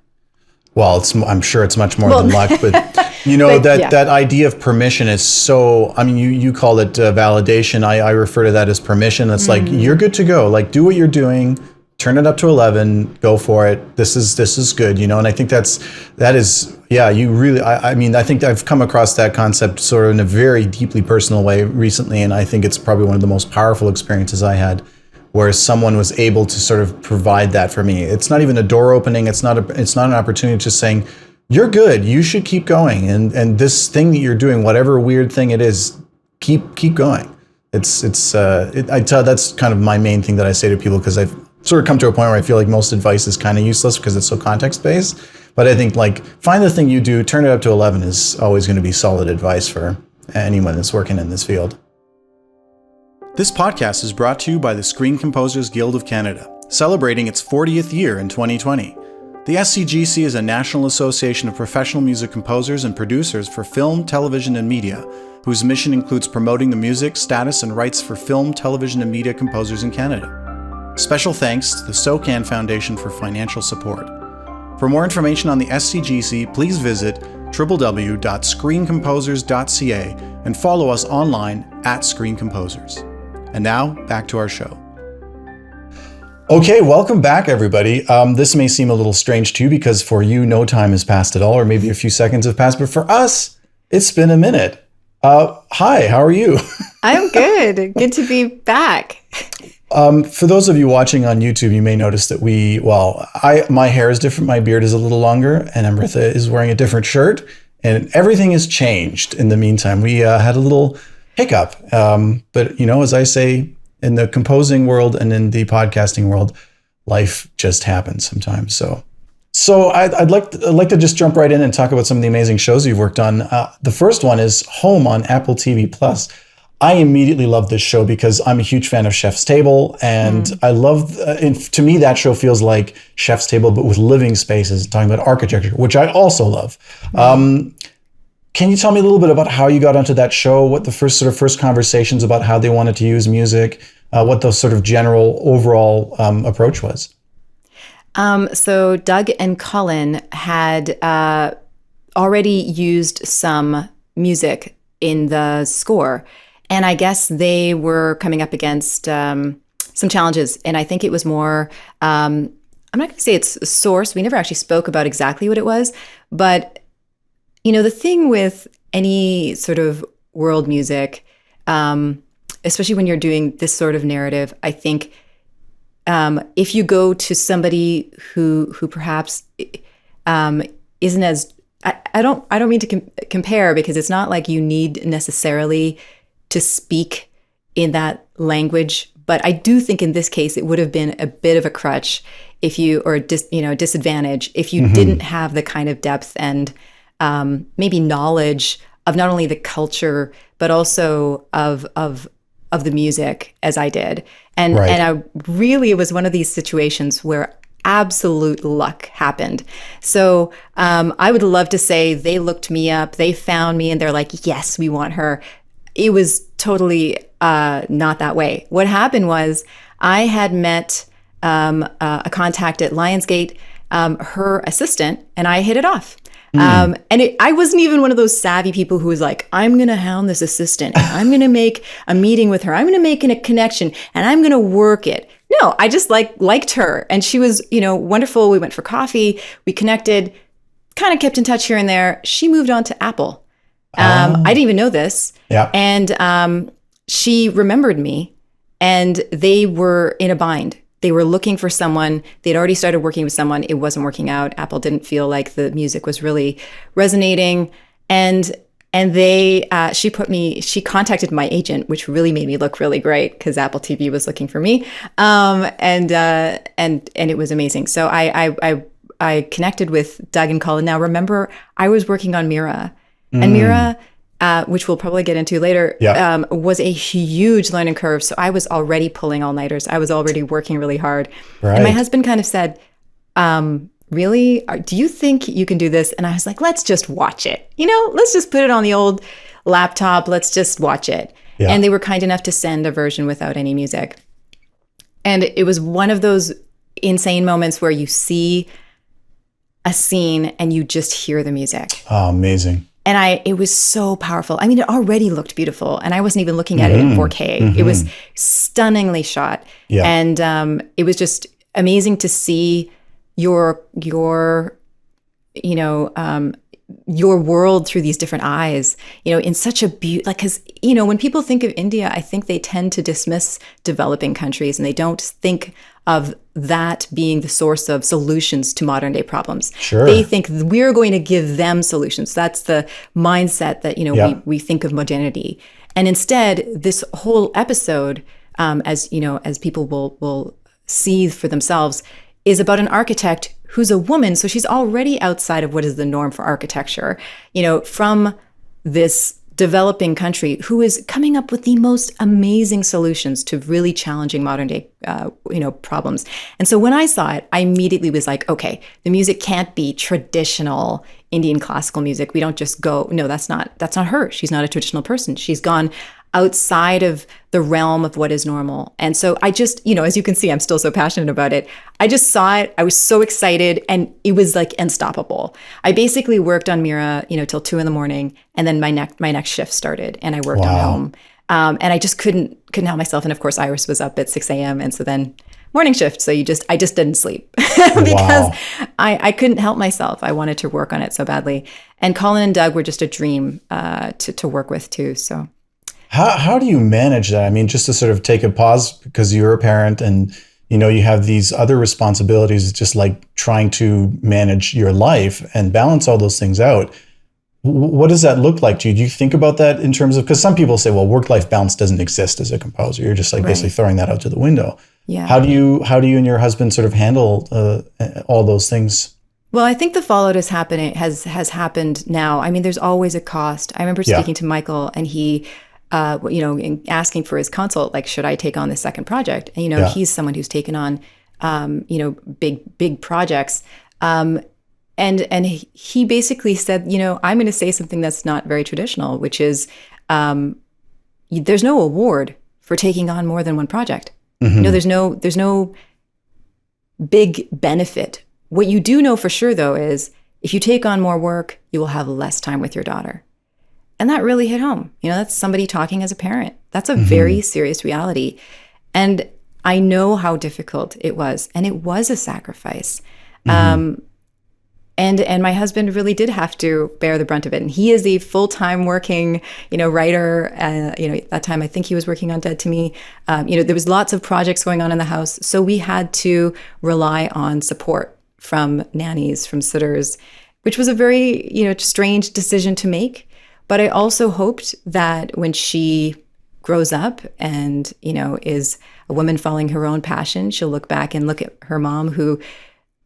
Well, I'm sure it's much more than luck, but that idea of permission is so, I mean, you call it validation. I refer to that as permission. It's like, you're good to go. Like, do what you're doing, turn it up to 11, go for it. This is good, and I think that is, you really, I mean, I think I've come across that concept sort of in a very deeply personal way recently. And I think it's probably one of the most powerful experiences I had, where someone was able to sort of provide that for me. It's not even a door opening. It's not an opportunity, just saying, you're good, you should keep going. And this thing that you're doing, whatever weird thing it is, keep going. That's kind of my main thing that I say to people, because I've sort of come to a point where I feel like most advice is kind of useless because it's so context-based. But I think, like, find the thing you do, turn it up to 11 is always going to be solid advice for anyone that's working in this field. This podcast is brought to you by the Screen Composers Guild of Canada, celebrating its 40th year in 2020. The SCGC is a national association of professional music composers and producers for film, television, and media, whose mission includes promoting the music, status, and rights for film, television, and media composers in Canada. Special thanks to the SOCAN Foundation for financial support. For more information on the SCGC, please visit www.screencomposers.ca and follow us online at Screen Composers. And now, back to our show. Okay, welcome back, everybody. This may seem a little strange to you because for you, no time has passed at all, or maybe a few seconds have passed, but for us, it's been a minute. Hi, how are you? I'm good. Good to be back. For those of you watching on YouTube, you may notice that my hair is different, my beard is a little longer, and Amritha is wearing a different shirt, and everything has changed in the meantime. We had a little hiccup, but as I say, in the composing world and in the podcasting world, life just happens sometimes. So I'd like to just jump right in and talk about some of the amazing shows you've worked on. The first one is Home on Apple TV Plus. I immediately love this show because I'm a huge fan of Chef's Table, and I love. To me, that show feels like Chef's Table, but with living spaces, talking about architecture, which I also love. Can you tell me a little bit about how you got onto that show? What the first conversations about how they wanted to use music? What the sort of general overall approach was? So Doug and Colin had already used some music in the score, and I guess they were coming up against some challenges. And I think it was more, I'm not going to say it's a source. We never actually spoke about exactly what it was, but the thing with any sort of world music, especially when you're doing this sort of narrative, I think if you go to somebody who perhaps isn't as I don't mean to compare, because it's not like you need necessarily to speak in that language, but I do think in this case it would have been a bit of a crutch if you disadvantage if you didn't have the kind of depth and maybe knowledge of not only the culture but also of the music as I did. And right. And it was one of these situations where absolute luck happened. So I would love to say they looked me up, they found me, and they're like, yes, we want her. It was totally not that way. What happened was I had met a contact at Lionsgate, her assistant, and I hit it off. I wasn't even one of those savvy people who was like, I'm going to hound this assistant. And I'm going to make a meeting with her. I'm going to make a connection and I'm going to work it. No, I just liked her. And she was, wonderful. We went for coffee. We connected, kind of kept in touch here and there. She moved on to Apple. I didn't even know this. Yeah. And she remembered me, and they were in a bind. They were looking for someone. They'd already started working with someone. It wasn't working out. Apple didn't feel like the music was really resonating. And she contacted my agent, which really made me look really great because Apple TV was looking for me. And it was amazing. So I connected with Doug and Colin. Now, remember, I was working on Mira, and Mira, which we'll probably get into later, was a huge learning curve. So I was already pulling all-nighters. I was already working really hard. Right. And my husband kind of said, really? Do you think you can do this? And I was like, let's just watch it. Let's just put it on the old laptop. Let's just watch it. Yeah. And they were kind enough to send a version without any music. And it was one of those insane moments where you see a scene and you just hear the music. Oh, amazing. And it was so powerful. I mean, it already looked beautiful, and I wasn't even looking at it in 4K. Mm-hmm. It was stunningly shot. Yeah. And it was just amazing to see your world through these different eyes, in such a because, when people think of India, I think they tend to dismiss developing countries, and they don't think of that being the source of solutions to modern day problems. Sure. They think we're going to give them solutions. That's the mindset that, we think of modernity. And instead, this whole episode, as people will see for themselves, is about an architect who's a woman. So she's already outside of what is the norm for architecture, from this developing country who is coming up with the most amazing solutions to really challenging modern day, problems. And so when I saw it, I immediately was like, okay, the music can't be traditional Indian classical music. We don't just go, no, that's not her. She's not a traditional person. She's gone outside of the realm of what is normal. And so I just, as you can see, I'm still so passionate about it. I just saw it. I was so excited, and it was like unstoppable. I basically worked on Mira, till 2 a.m, and then my next shift started, and I worked on home. And I just couldn't help myself. And of course, Iris was up at 6 a.m. And so then morning shift. So I just didn't sleep because I couldn't help myself. I wanted to work on it so badly. And Colin and Doug were just a dream to work with too. So. How do you manage that? I mean, just to sort of take a pause, because you're a parent and, you have these other responsibilities, just like trying to manage your life and balance all those things out. What does that look like to you? Do you think about that in terms of, because some people say, well, work-life balance doesn't exist as a composer. You're just like basically throwing that out to the window. Yeah. How do you and your husband sort of handle all those things? Well, I think the fallout has happened now. I mean, there's always a cost. I remember speaking to Mychael, and he, asking for his consult, like, should I take on this second project? And, he's someone who's taken on, big projects. And he basically said, I'm going to say something that's not very traditional, which is, there's no award for taking on more than one project. Mm-hmm. There's no big benefit. What you do know for sure, though, is if you take on more work, you will have less time with your daughter. And that really hit home. That's somebody talking as a parent. That's a very serious reality. And I know how difficult it was. And it was a sacrifice. And my husband really did have to bear the brunt of it. And he is a full-time working, writer. At that time, I think he was working on Dead to Me. There was lots of projects going on in the house. So we had to rely on support from nannies, from sitters, which was a very, strange decision to make. But I also hoped that when she grows up and, is a woman following her own passion, she'll look back and look at her mom who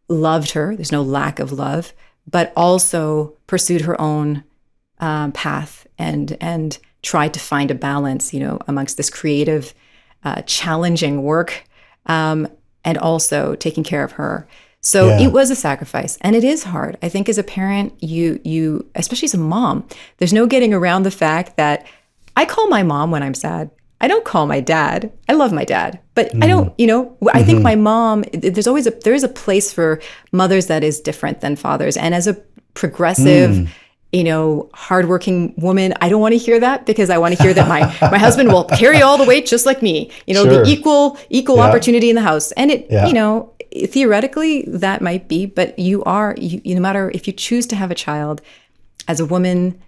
loved her. There's no lack of love, but also pursued her own path and tried to find a balance, amongst this creative, challenging work, and also taking care of her. So it was a sacrifice, and it is hard. I think as a parent, you, especially as a mom, there's no getting around the fact that I call my mom when I'm sad. I don't call my dad. I love my dad, but I don't, I think my mom, there is a place for mothers that is different than fathers. And as a progressive, hardworking woman, I don't want to hear that, because I want to hear that my husband will carry all the weight just like me, Sure. be equal opportunity in the house. And it, theoretically that might be, but no matter if you choose to have a child as a woman,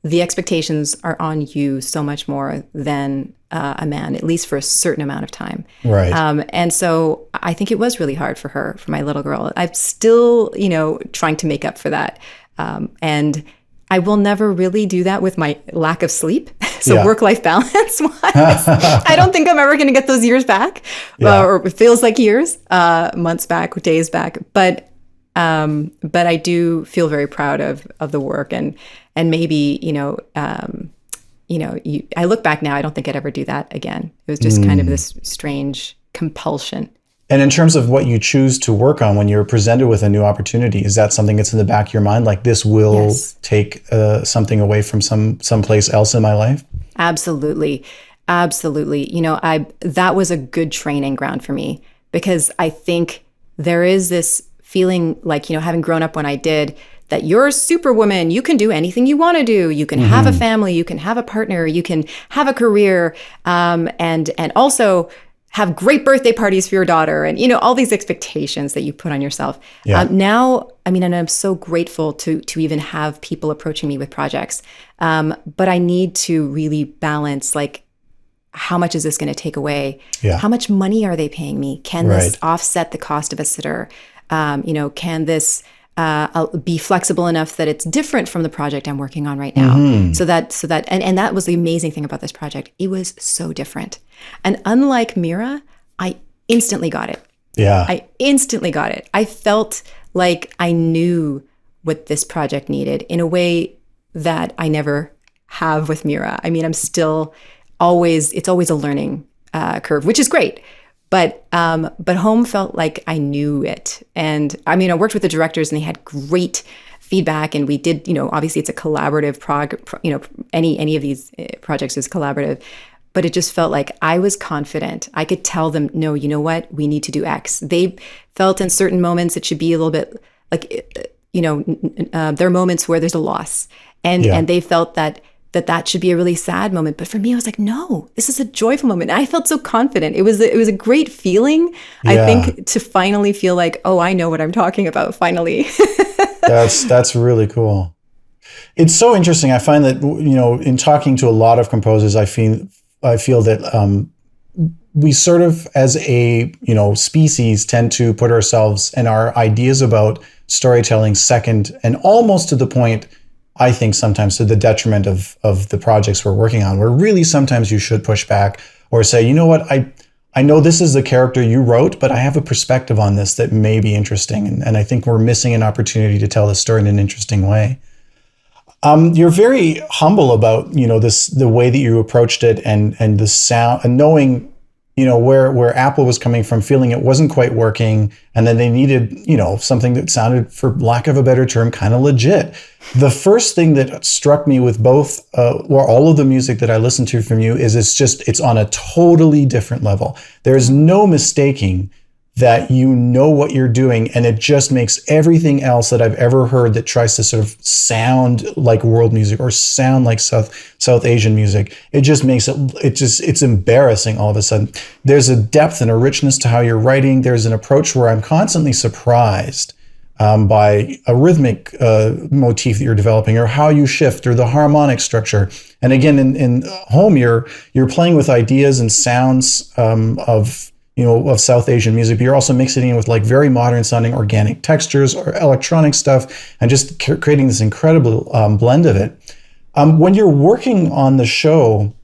the expectations are on you so much more than a man, at least for a certain amount of time. Right. And so I think it was really hard for my little girl. I'm still, trying to make up for that. And I will never really do that with my lack of sleep. So work-life balance wise, I don't think I'm ever going to get those years back, or it feels like years, months back, days back. But I do feel very proud of the work, and maybe I look back now, I don't think I'd ever do that again. It was just kind of this strange compulsion. And in terms of what you choose to work on when you're presented with a new opportunity, is that something that's in the back of your mind? Like, this will take something away from someplace else in my life? Absolutely. That was a good training ground for me, because I think there is this feeling like, having grown up when I did, that you're a superwoman. You can do anything you want to do. You can have a family. You can have a partner. You can have a career, and also have great birthday parties for your daughter, and all these expectations that you put on yourself. Now, and I'm so grateful to even have people approaching me with projects, but I need to really balance, like, how much is this going to take away? How much money are they paying me? Can this offset the cost of a sitter? Can this be flexible enough that it's different from the project I'm working on right now? So that and that was the amazing thing about this project. It was so different. And unlike Mira, I instantly got it. I instantly got it. I felt like I knew what this project needed in a way that I never have with Mira. I mean, it's always a learning curve, which is great. But home felt like I knew it. And I mean, I worked with the directors and they had great feedback, and we did, obviously it's a collaborative any of these projects is collaborative, but it just felt like I was confident. I could tell them, no, you know what, we need to do X. They felt in certain moments it should be a little bit like, there are moments where there's a loss, and they felt that should be a really sad moment. But for me, I was like, no, this is a joyful moment. And I felt so confident. It was a great feeling, I think, to finally feel like, oh, I know what I'm talking about, finally. That's really cool. It's so interesting. I find that, in talking to a lot of composers, I feel that we sort of, as a, species, tend to put ourselves and our ideas about storytelling second, and almost to the point, I think sometimes to the detriment of the projects we're working on, where really sometimes you should push back or say, you know what, I know this is the character you wrote, but I have a perspective on this that may be interesting. And I think we're missing an opportunity to tell the story in an interesting way. You're very humble about, the way that you approached it and the sound, and knowing, where Apple was coming from, feeling it wasn't quite working. And then they needed, something that sounded, for lack of a better term, kind of legit. The first thing that struck me with both, or all of the music that I listened to from you, is it's on a totally different level. There's no mistaking that you know what you're doing, and it just makes everything else that I've ever heard that tries to sort of sound like world music or sound like South Asian music. It just makes it's embarrassing all of a sudden. There's a depth and a richness to how you're writing. There's an approach where I'm constantly surprised by a rhythmic motif that you're developing, or how you shift, or the harmonic structure. And again, in home, you're playing with ideas and sounds of South Asian music, but you're also mixing it with like very modern sounding organic textures or electronic stuff, and just creating this incredible blend of it. When you're working on the show,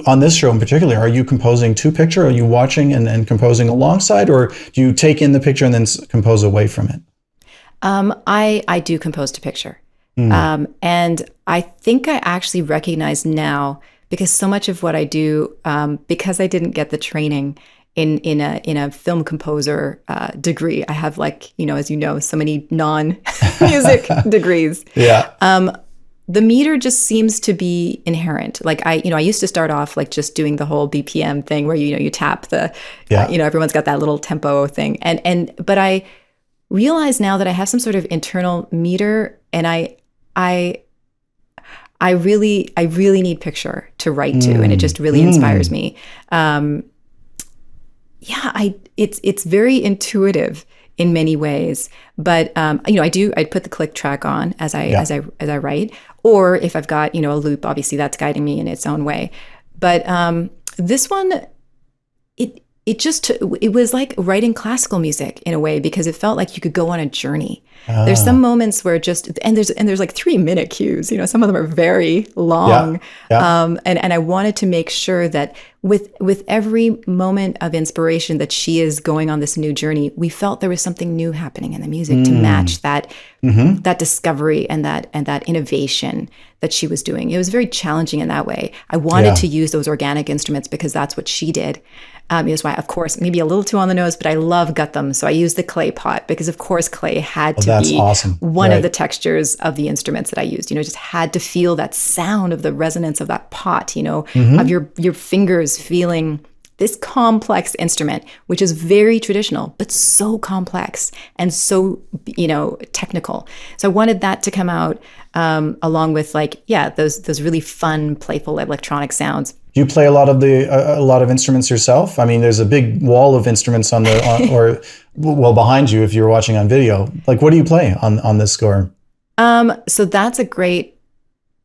on this show in particular, are you composing to picture? Are you watching and composing alongside, or do you take in the picture and then compose away from it? I do compose to picture. And I think I actually recognize now, because so much of what I do, because I didn't get the training in a film composer degree, I have as you know, so many non-music degrees. Yeah. The meter just seems to be inherent. Like I used to start off like just doing the whole BPM thing where you tap the, everyone's got that little tempo thing, but I realize now that I have some sort of internal meter, and I really need picture to write to, and it just really inspires me. It's very intuitive in many ways, but I put the click track on as I write, or if I've got a loop, obviously that's guiding me in its own way. But this one, it was like writing classical music in a way, because it felt like you could go on a journey. There's some moments where there's like 3-minute cues, some of them are very long. And I wanted to make sure that with every moment of inspiration that she is going on this new journey, we felt there was something new happening in the music to match that discovery and that innovation that she was doing. It was very challenging in that way. I wanted to use those organic instruments because that's what she did. Is why, of course, maybe a little too on the nose, but I love Gutham. So I used the clay pot because, of course, clay had to be one of the textures of the instruments that I used. Just had to feel that sound of the resonance of that pot, of your fingers feeling this complex instrument, which is very traditional, but so complex and so, technical. So I wanted that to come out along with those really fun, playful electronic sounds. Do you play a lot of instruments yourself? I mean, there's a big wall of instruments behind you if you're watching on video. Like, what do you play on this score? So that's a great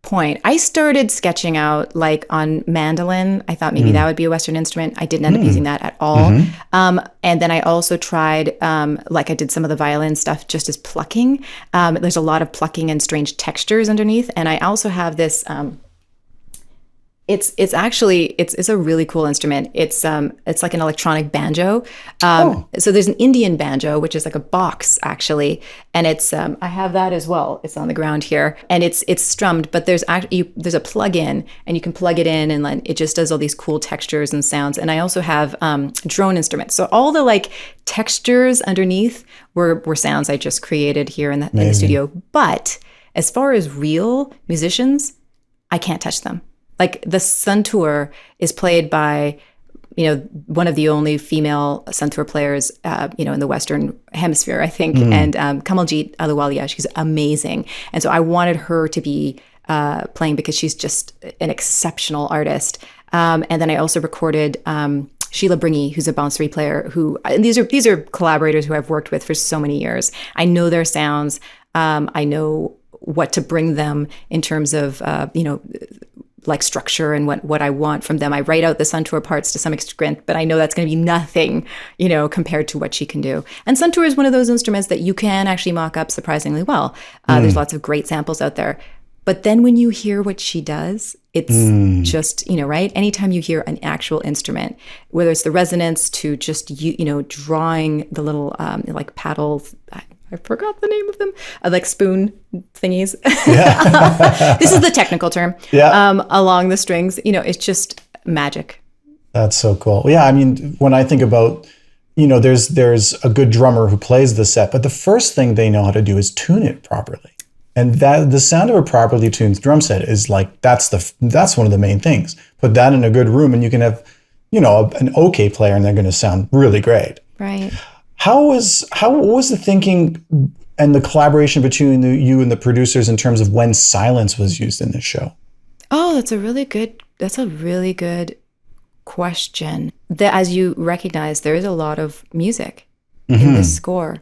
point. I started sketching out on mandolin. I thought maybe that would be a Western instrument. I didn't end up using that at all. And then I also tried, I did some of the violin stuff just as plucking. There's a lot of plucking and strange textures underneath. And I also have this, It's actually it's a really cool instrument. It's like an electronic banjo. So there's an Indian banjo, which is like a box actually, and it's I have that as well. It's on the ground here, and it's strummed. But there's a plug-in, and you can plug it in, and then it just does all these cool textures and sounds. And I also have drone instruments. So all the like textures underneath were sounds I just created here in the studio. But as far as real musicians, I can't touch them. Like the santur is played by, one of the only female santur players, in the Western Hemisphere, I think, and Kamaljeet Aluwalia. She's amazing, and so I wanted her to be playing because she's just an exceptional artist. And then I also recorded Sheila Bringy, who's a bansuri player. And these are collaborators who I've worked with for so many years. I know their sounds. I know what to bring them in terms of like structure and what I want from them. I write out the santur parts to some extent, but I know that's going to be nothing, compared to what she can do. And santur is one of those instruments that you can actually mock up surprisingly well. There's lots of great samples out there. But then when you hear what she does, it's just, right? Anytime you hear an actual instrument, whether it's the resonance to just, drawing the little like paddles, I forgot the name of them, like spoon thingies. Yeah. This is the technical term. Yeah. Along the strings, it's just magic. That's so cool. Yeah, I mean, when I think about, there's a good drummer who plays the set, but the first thing they know how to do is tune it properly. And that the sound of a properly tuned drum set is like, that's one of the main things. Put that in a good room and you can have, an okay player and they're going to sound really great. Right. What was the thinking and the collaboration between you and the producers in terms of when silence was used in this show? Oh, that's a really good question. As you recognize, there is a lot of music in this score.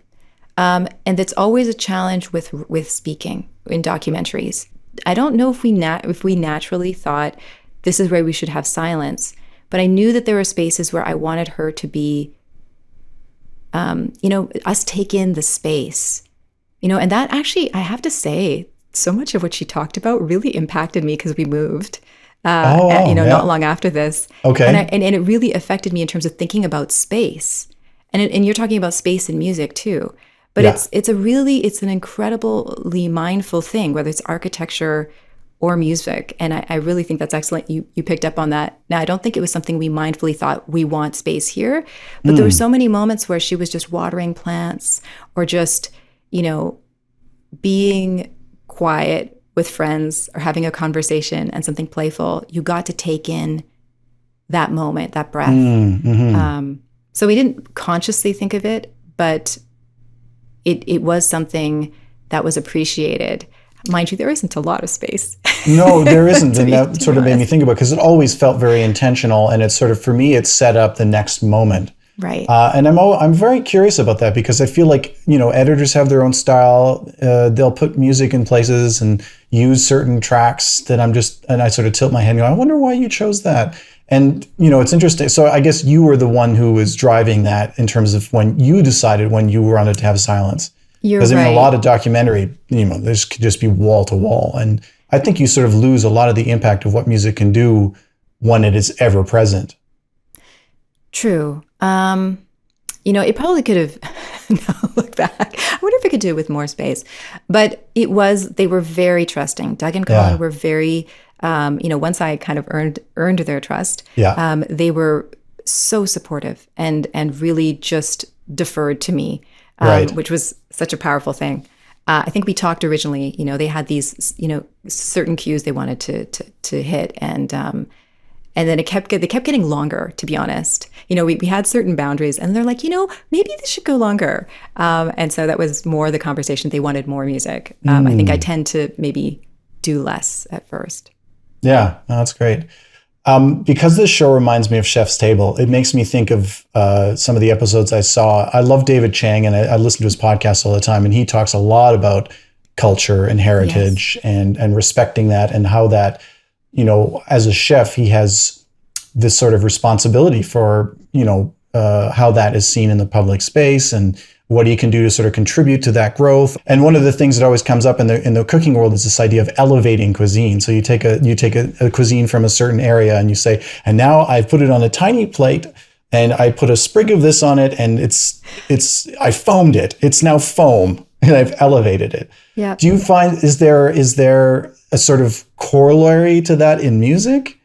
And it's always a challenge with speaking in documentaries. I don't know if we naturally thought this is where we should have silence, but I knew that there were spaces where I wanted her to be us take in the space, and that actually, I have to say, so much of what she talked about really impacted me because we moved, not long after this. Okay. And it really affected me in terms of thinking about space. And you're talking about space in music too. But it's an incredibly mindful thing, whether it's architecture or music. And I really think that's excellent. You picked up on that. Now, I don't think it was something we mindfully thought we want space here, but there were so many moments where she was just watering plants or just, being quiet with friends or having a conversation and something playful. You got to take in that moment, that breath. So we didn't consciously think of it, but it was something that was appreciated. Mind you, there isn't a lot of space. No, there isn't. And that sort of made me think about it because it always felt very intentional. And it's sort of, for me, it set up the next moment. Right. And I'm very curious about that because I feel like, editors have their own style. They'll put music in places and use certain tracks that and I sort of tilt my head and go, I wonder why you chose that. And, it's interesting. So I guess you were the one who was driving that in terms of when you decided when you wanted to have silence. Because a lot of documentary, this could just be wall to wall. And I think you sort of lose a lot of the impact of what music can do when it is ever present. True. It probably could have, now look back, I wonder if it could do it with more space. But they were very trusting. Doug and Colin were very, once I kind of earned their trust, they were so supportive and really just deferred to me. Which was such a powerful thing. I think we talked originally, they had these, certain cues they wanted to hit. And then they kept getting longer, to be honest. We had certain boundaries and they're like, maybe this should go longer. And so that was more the conversation. They wanted more music. I think I tend to maybe do less at first. Yeah, no, that's great. Because this show reminds me of Chef's Table, it makes me think of some of the episodes I saw. I love David Chang, and I listen to his podcast all the time, and he talks a lot about culture and heritage and respecting that and how that, as a chef, he has this sort of responsibility for, how that is seen in the public space and what you can do to sort of contribute to that growth. And one of the things that always comes up in the cooking world is this idea of elevating cuisine. So you take a cuisine from a certain area and you say, and now I've put it on a tiny plate and I put a sprig of this on it, and I foamed it. It's now foam, and I've elevated it. Yeah. Do you find, is there a sort of corollary to that in music?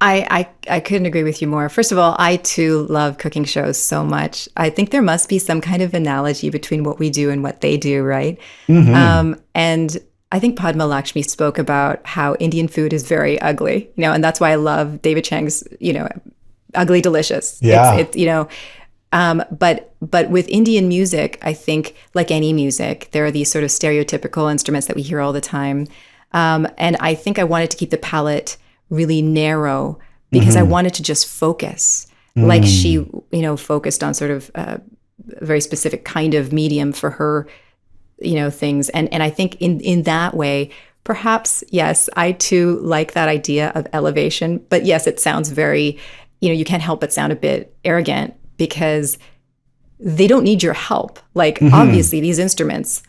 I couldn't agree with you more. First of all, I too love cooking shows so much. I think there must be some kind of analogy between what we do and what they do, right? Mm-hmm. And I think Padma Lakshmi spoke about how Indian food is very ugly, and that's why I love David Chang's, Ugly Delicious. Yeah. It's but with Indian music, I think like any music, there are these sort of stereotypical instruments that we hear all the time. And I think I wanted to keep the palette really narrow because I wanted to just focus like she, focused on sort of a very specific kind of medium for her, things. And I think in that way, perhaps, yes, I too like that idea of elevation. But yes, it sounds very, you can't help but sound a bit arrogant because they don't need your help. Like, obviously, these instruments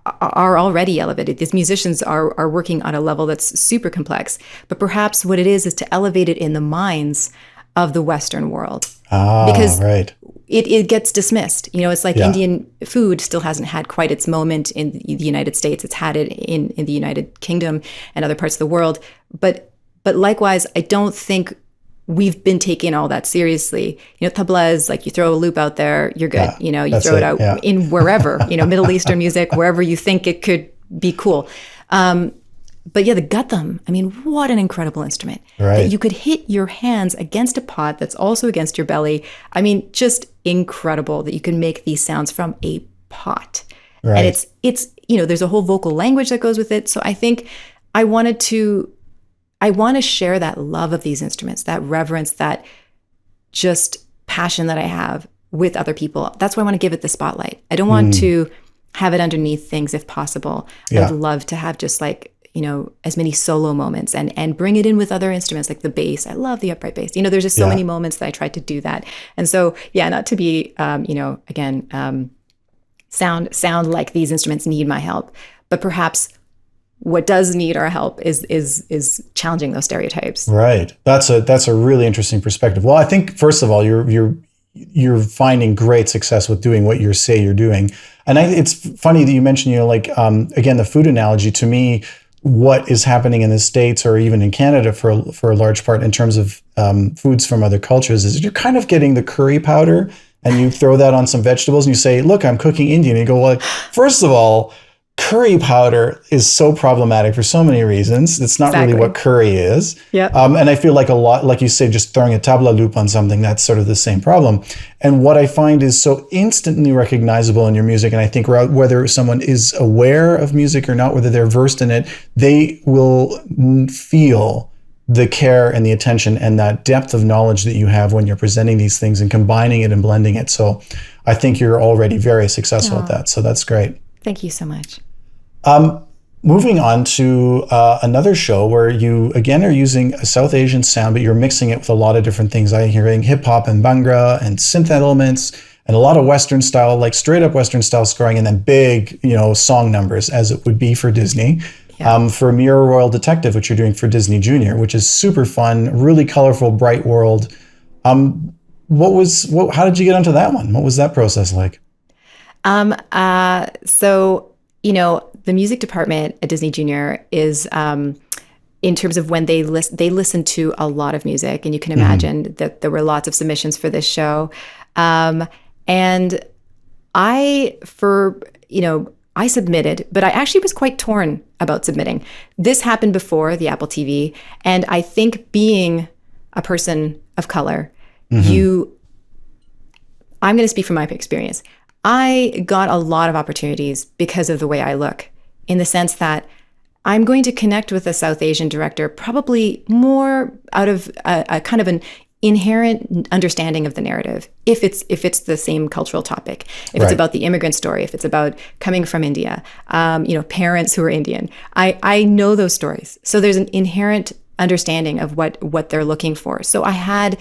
are already elevated. These musicians are working on a level that's super complex. But perhaps what it is to elevate it in the minds of the Western world. Because right. It gets dismissed. It's like Indian food still hasn't had quite its moment in the United States. It's had it in the United Kingdom and other parts of the world. But likewise, I don't think we've been taking all that seriously. Tabla is like you throw a loop out there, you're good. Yeah, you throw it out in wherever, Middle Eastern music, wherever you think it could be cool. But yeah, the gatam, what an incredible instrument. Right. That you could hit your hands against a pot that's also against your belly. Just incredible that you can make these sounds from a pot. Right. And it's there's a whole vocal language that goes with it. So I think I want to share that love of these instruments, that reverence, that just passion that I have with other people. That's why I want to give it the spotlight. I don't want to have it underneath things if possible. Yeah. I'd love to have just like, as many solo moments and bring it in with other instruments like the bass. I love the upright bass. There's just so many moments that I tried to do that. And so, not to be, sound like these instruments need my help, but perhaps what does need our help is challenging those stereotypes. Right. That's a really interesting perspective. Well, I think first of all, you're finding great success with doing what you say you're doing. And it's funny that you mentioned, again, the food analogy. To me, what is happening in the States or even in Canada for a large part in terms of foods from other cultures is you're kind of getting the curry powder and you throw that on some vegetables and you say, look, I'm cooking Indian. And you go, well, first of all, curry powder is so problematic for so many reasons. It's not really what curry is. Yep. And I feel like a lot, like you say, just throwing a tabla loop on something, that's sort of the same problem. And what I find is so instantly recognizable in your music, and I think whether someone is aware of music or not, whether they're versed in it, they will feel the care and the attention and that depth of knowledge that you have when you're presenting these things and combining it and blending it. So I think you're already very successful at that. So that's great. Thank you so much. Moving on to another show where you, again, are using a South Asian sound, but you're mixing it with a lot of different things. I'm hearing hip hop and bhangra and synth elements and a lot of Western style, like straight up Western style scoring, and then big, song numbers as it would be for Disney. Yeah. For Mira Royal Detective, which you're doing for Disney Junior, which is super fun, really colorful, bright world. How did you get onto that one? What was that process like? So, the music department at Disney Junior is, in terms of when they listen to a lot of music, and you can imagine that there were lots of submissions for this show. And I submitted, but I actually was quite torn about submitting. This happened before the AppleTV. And I think being a person of color, I'm going to speak from my experience. I got a lot of opportunities because of the way I look, in the sense that I'm going to connect with a South Asian director probably more out of a kind of an inherent understanding of the narrative, if it's the same cultural topic, if it's about the immigrant story, if it's about coming from India, parents who are Indian. I know those stories. So there's an inherent understanding of what they're looking for. So I had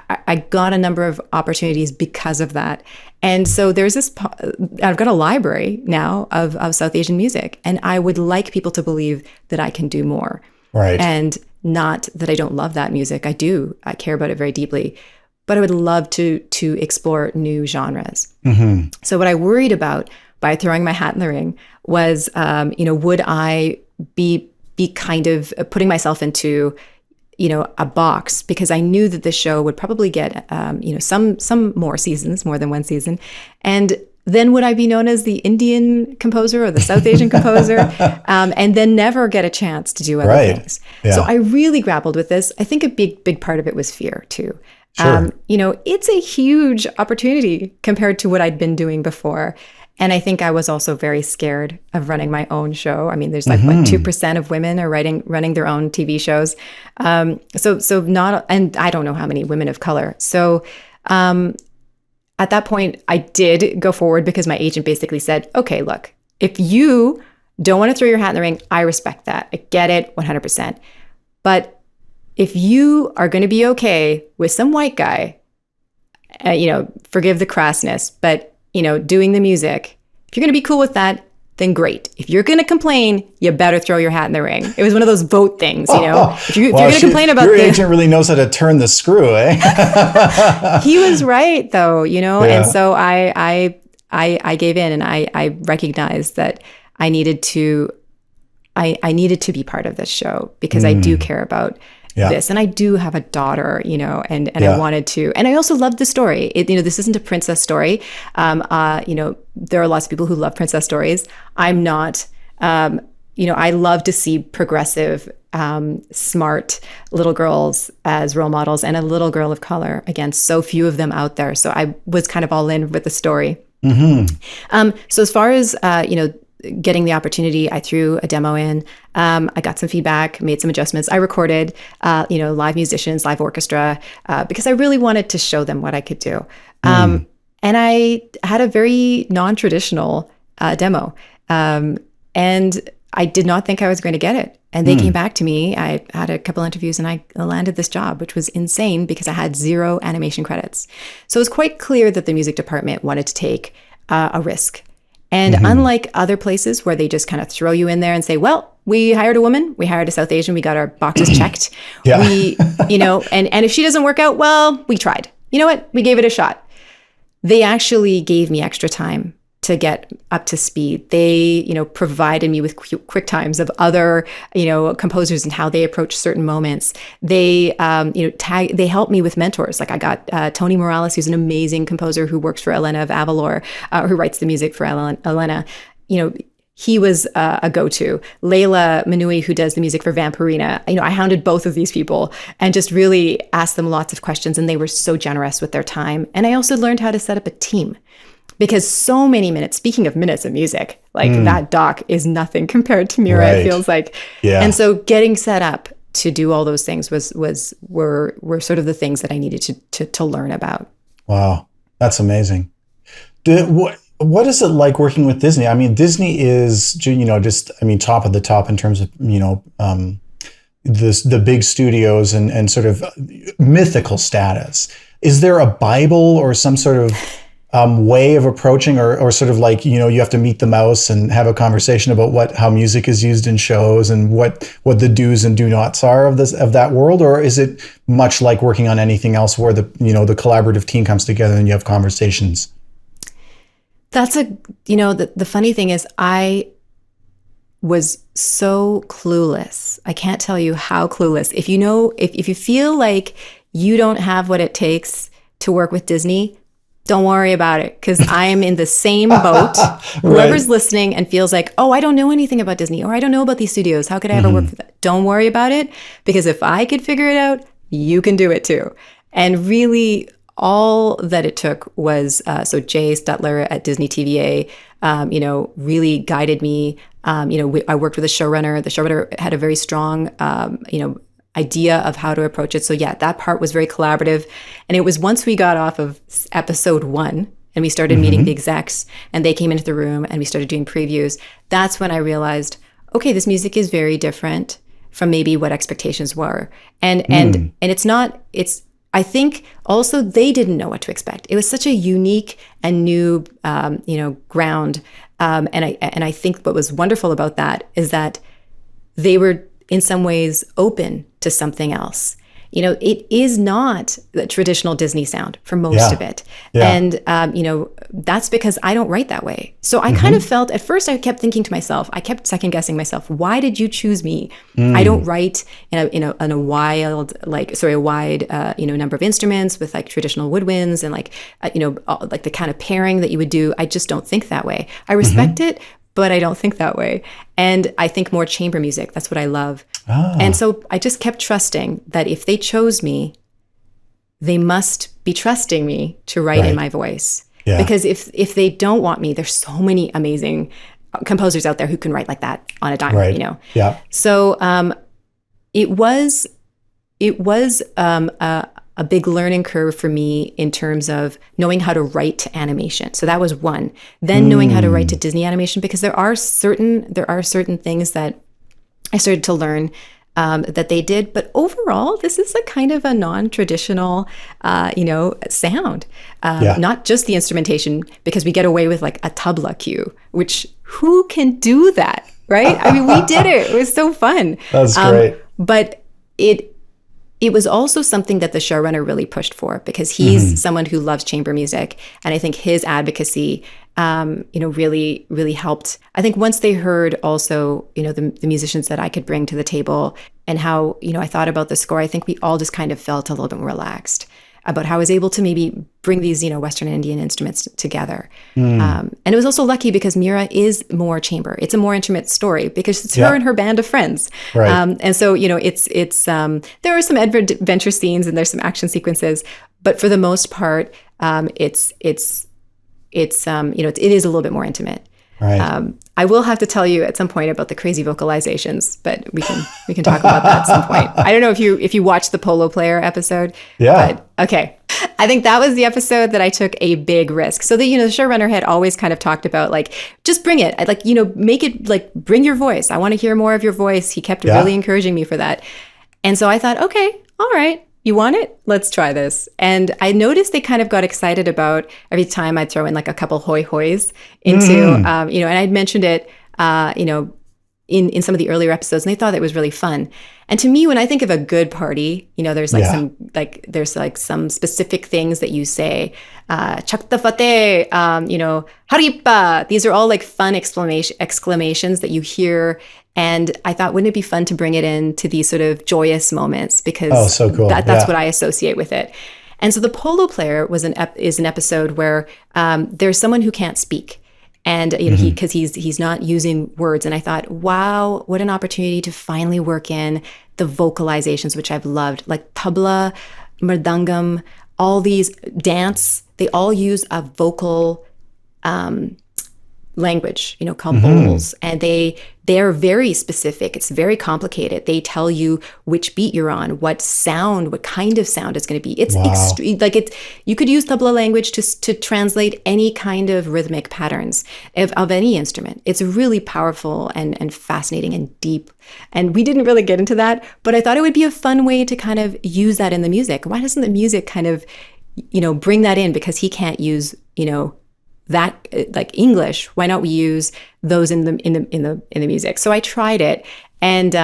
I got a number of opportunities because of that. And so there's I've got a library now of South Asian music, and I would like people to believe that I can do more. Right. And not that I don't love that music. I do. I care about it very deeply. But I would love to explore new genres. Mm-hmm. So what I worried about by throwing my hat in the ring was, would I be kind of putting myself into, a box, because I knew that the show would probably get, some more seasons, more than one season. And then would I be known as the Indian composer or the South Asian composer, and then never get a chance to do other things? Yeah. So I really grappled with this. I think a big part of it was fear too. Sure. It's a huge opportunity compared to what I'd been doing before. And I think I was also very scared of running my own show. I mean, there's like, 2% of women are running their own TV shows. So not, and I don't know how many women of color. So at that point, I did go forward because my agent basically said, okay, look, if you don't want to throw your hat in the ring, I respect that. I get it 100%. But if you are going to be okay with some white guy, forgive the crassness, but, doing the music, if you're going to be cool with that, then great. If you're going to complain, you better throw your hat in the ring. It was one of those vote things, If you're going to complain about your agent really knows how to turn the screw, eh? He was right, though, Yeah. And so I gave in, and I recognized that I needed to be part of this show because I do care about this. And I do have a daughter, and I wanted to, and I also loved the story. This isn't a princess story. There are lots of people who love princess stories. I'm not, I love to see progressive, smart little girls as role models, and a little girl of color. Again, so few of them out there. So I was kind of all in with the story. Mm-hmm. So as far as, getting the opportunity, I threw a demo in. I got some feedback, made some adjustments. I recorded, live musicians, live orchestra, because I really wanted to show them what I could do. And I had a very non-traditional demo. And I did not think I was going to get it. And they came back to me. I had a couple interviews, and I landed this job, which was insane because I had 0 animation credits. So it was quite clear that the music department wanted to take a risk. And unlike other places where they just kind of throw you in there and say, well, we hired a woman, we hired a South Asian, we got our boxes checked. Yeah. We, and if she doesn't work out, well, we tried. You know what? We gave it a shot. They actually gave me extra time to get up to speed. They, provided me with quick times of other, composers and how they approach certain moments. They, they helped me with mentors. Like I got Tony Morales, who's an amazing composer who works for Elena of Avalor, who writes the music for Elena. He was a go-to. Layla Manui, who does the music for Vampirina. I hounded both of these people and just really asked them lots of questions, and they were so generous with their time. And I also learned how to set up a team. Because so many minutes, speaking of minutes of music, like that doc is nothing compared to Mira, it feels like. Yeah. And so getting set up to do all those things were sort of the things that I needed to learn about. Wow, that's amazing. What is it like working with Disney? I mean, Disney is, top of the top in terms of, the big studios and sort of mythical status. Is there a Bible or some sort of way of approaching, or sort of like, you have to meet the mouse and have a conversation about how music is used in shows and what the do's and do nots are of that world? Or is it much like working on anything else where the collaborative team comes together and you have conversations? That's the funny thing is I was so clueless. I can't tell you how clueless. If you feel like you don't have what it takes to work with Disney, don't worry about it, because I am in the same boat. Whoever's listening and feels like, oh, I don't know anything about Disney, or I don't know about these studios, how could I ever work for them? Don't worry about it, because if I could figure it out, you can do it too. And really, all that it took was, so Jay Stutler at Disney TVA, really guided me. I worked with a showrunner. The showrunner had a very strong, idea of how to approach it. So yeah, that part was very collaborative. And it was once we got off of episode 1 and we started meeting the execs and they came into the room and we started doing previews, that's when I realized, okay, this music is very different from maybe what expectations were. And it's I think also they didn't know what to expect. It was such a unique and new, ground. And I think what was wonderful about that is that they were in some ways open to something else. It is not the traditional Disney sound for most of it. Yeah. And, that's because I don't write that way. So I kind of felt, at first I kept thinking to myself, I kept second guessing myself, why did you choose me? I don't write in a wide, number of instruments with like traditional woodwinds and like the kind of pairing that you would do. I just don't think that way. I respect it, but I don't think that way. And I think more chamber music. That's what I love. And so I just kept trusting that if they chose me, they must be trusting me to write in my voice. Yeah. Because if they don't want me, there's so many amazing composers out there who can write like that on a dime, Yeah. So it was a big learning curve for me in terms of knowing how to write to animation. So that was one. Then knowing how to write to Disney animation, because there are certain things that I started to learn that they did. But overall, this is a kind of a non-traditional, sound. Not just the instrumentation, because we get away with like a tabla cue, which who can do that, right? I mean, we did it. It was so fun. That's great. But it was also something that the showrunner really pushed for, because he's someone who loves chamber music. And I think his advocacy, really, really helped. I think once they heard also, the musicians that I could bring to the table and how, I thought about the score, I think we all just kind of felt a little bit more relaxed about how I was able to maybe bring these, Western Indian instruments together. And it was also lucky because Mira is more chamber. It's a more intimate story because it's her and her band of friends. Right. And so, it's there are some adventure scenes and there's some action sequences, but for the most part, it is a little bit more intimate. Right. I will have to tell you at some point about the crazy vocalizations, but we can talk about that at some point. I don't know if you watched the Polo Player episode. Yeah. But okay. I think that was the episode that I took a big risk. So the showrunner had always kind of talked about like, just bring it. I'd make it like, bring your voice. I want to hear more of your voice. He kept really encouraging me for that. And so I thought, okay, all right. You want it? Let's try this. And I noticed they kind of got excited about every time I'd throw in like a couple hoy hoys into, and I'd mentioned it, in some of the earlier episodes, and they thought it was really fun. And to me, when I think of a good party, there's like some specific things that you say, chakta fate, haripa. These are all like fun exclamations that you hear. And I thought, wouldn't it be fun to bring it into these sort of joyous moments? Because so cool. That's what I associate with it. And so the Polo Player is an episode where there's someone who can't speak. And because he's not using words. And I thought, wow, what an opportunity to finally work in the vocalizations, which I've loved, like tabla, mridangam, all these dance. They all use a vocal language, called bowls, and they're very specific. It's very complicated. They tell you which beat you're on, what kind of sound it's going to be. It's you could use tabla language to translate any kind of rhythmic patterns of any instrument. It's really powerful and fascinating and deep. And we didn't really get into that, but I thought it would be a fun way to kind of use that in the music. Why doesn't the music kind of, bring that in? Because he can't use, that like English. Why not we use those in the music? So I tried it, and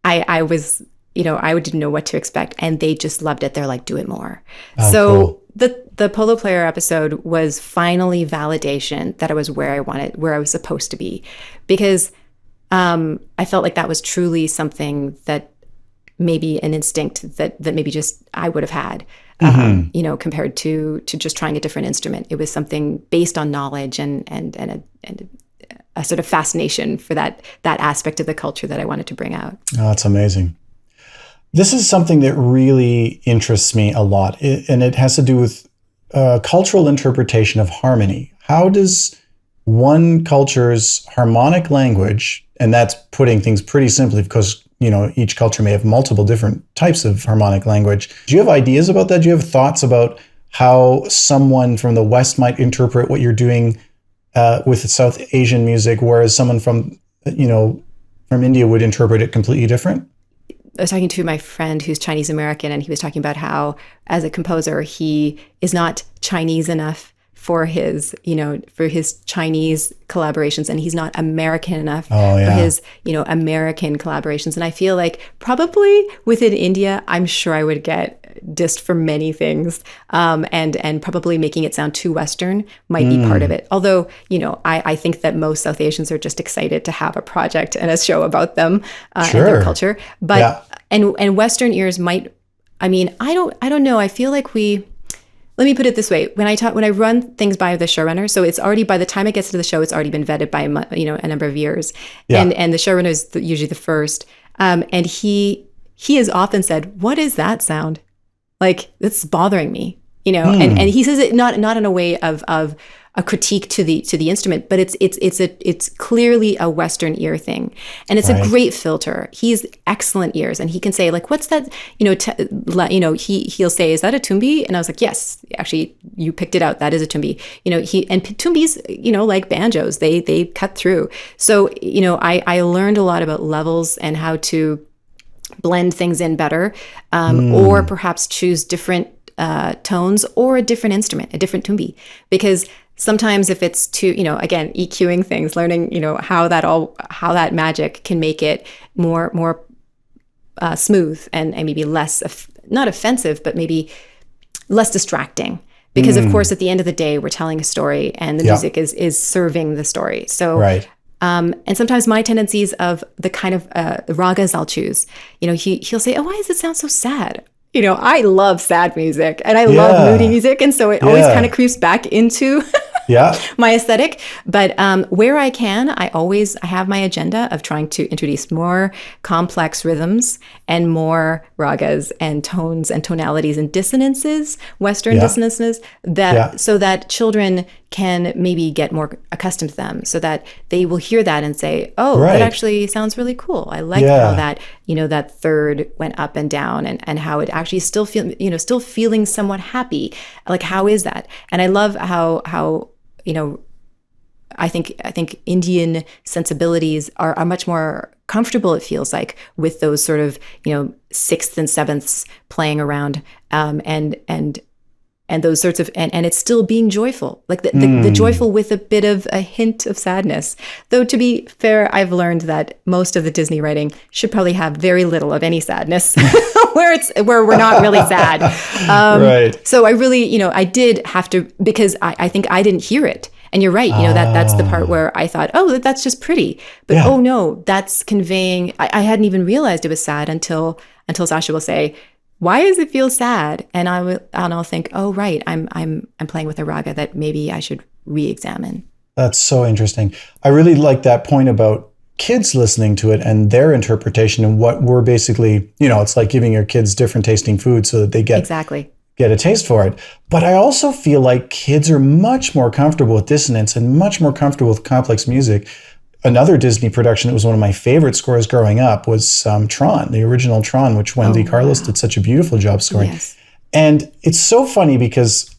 I was, I didn't know what to expect, and they just loved it. They're like, do it more. Cool. The Polo Player episode was finally validation that I was where I was supposed to be, because I felt like that was truly something that maybe an instinct that maybe just I would have had. Compared to just trying a different instrument. It was something based on knowledge and a sort of fascination for that aspect of the culture that I wanted to bring out. Oh, that's amazing. This is something that really interests me a lot, and it has to do with cultural interpretation of harmony. How does one culture's harmonic language, and that's putting things pretty simply because each culture may have multiple different types of harmonic language. Do you have ideas about that? Do you have thoughts about how someone from the West might interpret what you're doing with South Asian music, whereas someone from India would interpret it completely different? was talking to my friend who's Chinese American, and he was talking about how, as a composer, he is not Chinese enough for his, for his Chinese collaborations, and he's not American enough for his, American collaborations. And I feel like probably within India, I'm sure I would get dissed for many things, and probably making it sound too Western might be part of it. Although, I think that most South Asians are just excited to have a project and a show about them and their culture. But and Western ears might. I mean, I don't know. I feel like Let me put it this way: when I run things by the showrunner, so it's already, by the time it gets to the show, it's already been vetted by a number of years, and the showrunner is usually the first, and he has often said, "What is that sound? Like, it's bothering me," and he says it not in a way of a critique to the instrument, but it's clearly a Western ear thing, and it's a great filter. He's excellent ears, and he can say, like, "What's that?" He'll say, "Is that a tumbi?" And I was like, "Yes, actually, you picked it out. That is a tumbi." And tumbis, like banjos, they cut through. So I learned a lot about levels and how to blend things in better, or perhaps choose different tones or a different instrument, a different tumbi, because sometimes if it's too, again, EQing things, learning, how that magic can make it more smooth and maybe less, not offensive, but maybe less distracting. Because of course, at the end of the day, we're telling a story, and the music is serving the story. So, and sometimes my tendencies of the kind of ragas I'll choose, he'll say, "Oh, why does it sound so sad?" I love sad music, and I love moody music, and so it always kind of creeps back into my aesthetic. But where I can, I have my agenda of trying to introduce more complex rhythms and more ragas and tones and tonalities and dissonances, Western dissonances, so that children can maybe get more accustomed to them, so that they will hear that and say, "Oh, that actually sounds really cool. I like how that, that third went up and down, and how it actually still feeling somewhat happy. Like, how is that?" And I love how I think Indian sensibilities are much more comfortable, it feels like, with those sort of, sixths and sevenths playing around, and those sorts of, and it's still being joyful, like the joyful with a bit of a hint of sadness. Though, to be fair, I've learned that most of the Disney writing should probably have very little of any sadness, where we're not really sad. So I really, I did have to, because I think I didn't hear it. And you're right, that's the part where I thought, oh, that's just pretty. But oh no, that's conveying, I hadn't even realized it was sad until Sasha will say, "Why does it feel sad?" And I'll think, oh right, I'm playing with a raga that maybe I should re-examine. That's so interesting. I really like that point about kids listening to it and their interpretation, and what we're basically, it's like giving your kids different tasting food so that they get a taste for it. But I also feel like kids are much more comfortable with dissonance and much more comfortable with complex music. Another Disney production that was one of my favorite scores growing up was Tron, the original Tron, which Wendy Carlos did such a beautiful job scoring. Yes. And it's so funny because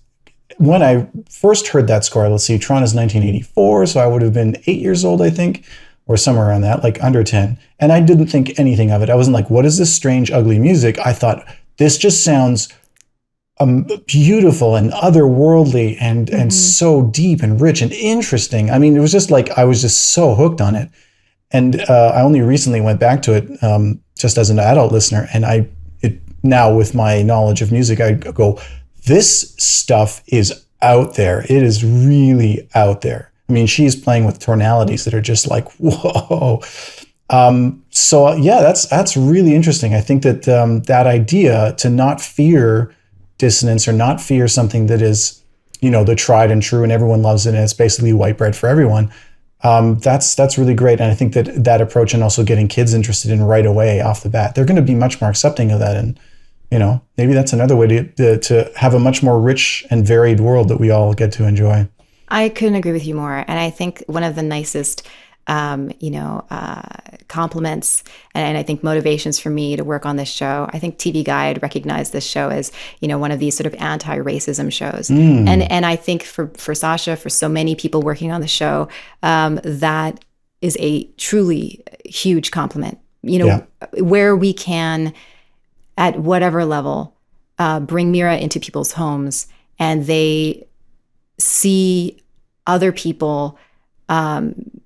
when I first heard that score, let's see, Tron is 1984, so I would have been 8 years old, I think, or somewhere around that, like under 10. And I didn't think anything of it. I wasn't like, what is this strange, ugly music? I thought, this just sounds beautiful and otherworldly and so deep and rich and interesting. I mean, it was just like, I was just so hooked on it. And I only recently went back to it just as an adult listener. And now with my knowledge of music, I go, this stuff is out there. It is really out there. I mean, she's playing with tonalities that are just like, whoa. So yeah, that's really interesting. I think that that idea to not fear dissonance, or not fear something that is, the tried and true and everyone loves it and it's basically white bread for everyone. That's really great. And I think that approach, and also getting kids interested in right away off the bat, they're going to be much more accepting of that. And, maybe that's another way to have a much more rich and varied world that we all get to enjoy. I couldn't agree with you more. And I think one of the nicest compliments and I think motivations for me to work on this show. I think TV Guide recognized this show as, one of these sort of anti-racism shows. And I think for Sasha, for so many people working on the show, that is a truly huge compliment, where we can, at whatever level, bring Mira into people's homes, and they see other people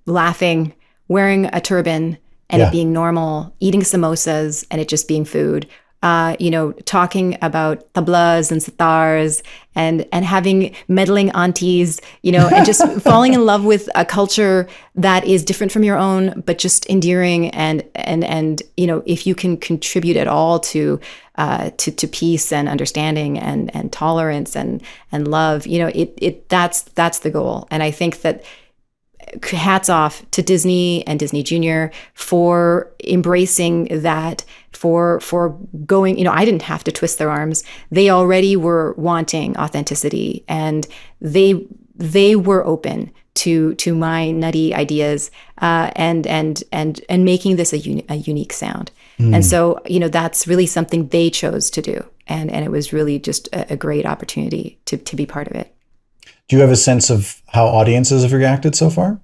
laughing, wearing a turban, and it being normal, eating samosas, and it just being food. Talking about tablas and sitars and having meddling aunties, and just falling in love with a culture that is different from your own, but just endearing. And if you can contribute at all to peace and understanding and tolerance and love, that's the goal. And I think that hats off to Disney and Disney Junior for embracing that, for going, I didn't have to twist their arms. They already were wanting authenticity, and they were open to my nutty ideas, and making this a unique sound. And so, that's really something they chose to do. And it was really just a great opportunity to be part of it. Do you have a sense of how audiences have reacted so far?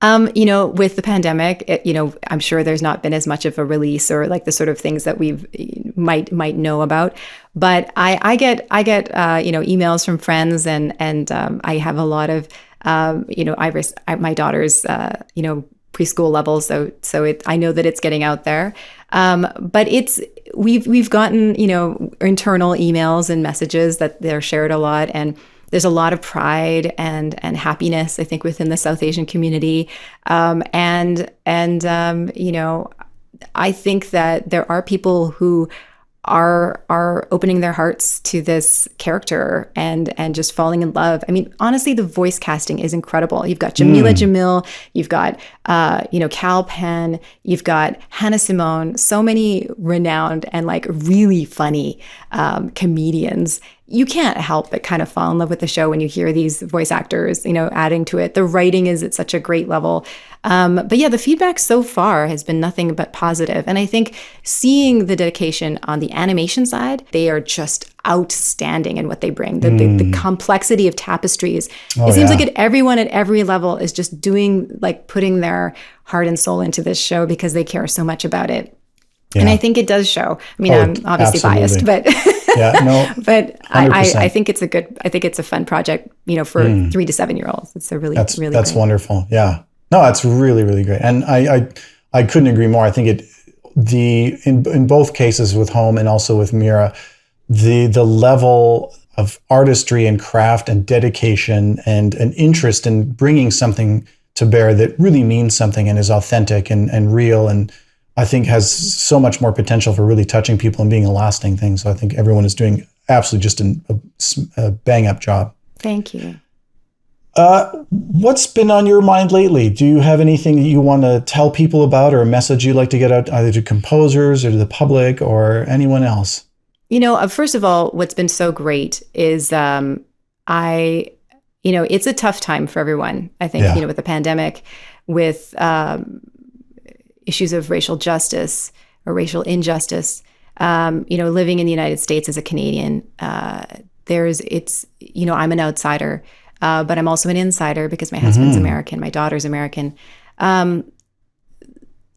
With the pandemic, I'm sure there's not been as much of a release or like the sort of things that we might know about. But I get emails from friends, and I have a lot of my daughter's preschool level, so I know that it's getting out there. But we've gotten internal emails and messages that they're shared a lot, and there's a lot of pride and happiness, I think, within the South Asian community. I think that there are people who are opening their hearts to this character and just falling in love. I mean, honestly, the voice casting is incredible. You've got Jamila Jamil, you've got Cal Penn, you've got Hannah Simone, so many renowned and like really funny comedians. You can't help but kind of fall in love with the show when you hear these voice actors, adding to it. The writing is at such a great level. But yeah, the feedback so far has been nothing but positive. And I think seeing the dedication on the animation side, they are just outstanding in what they bring. The complexity of tapestries. It seems like everyone at every level is just putting their heart and soul into this show because they care so much about it. Yeah. And I think it does show. I mean, I'm obviously biased, but but I think it's a fun project, for 3 to 7 year olds. It's that's great. Wonderful. Yeah. No, that's really, really great. And I couldn't agree more. I think in both cases with Home and also with Mira, the level of artistry and craft and dedication and an interest in bringing something to bear that really means something and is authentic and real, and I think has so much more potential for really touching people and being a lasting thing. So I think everyone is doing absolutely just a bang up job. Thank you. What's been on your mind lately? Do you have anything that you want to tell people about, or a message you'd like to get out either to composers or to the public or anyone else? First of all, what's been so great is it's a tough time for everyone. I think, with the pandemic, with issues of racial justice or racial injustice, living in the United States as a Canadian, I'm an outsider, but I'm also an insider because my husband's American, my daughter's American.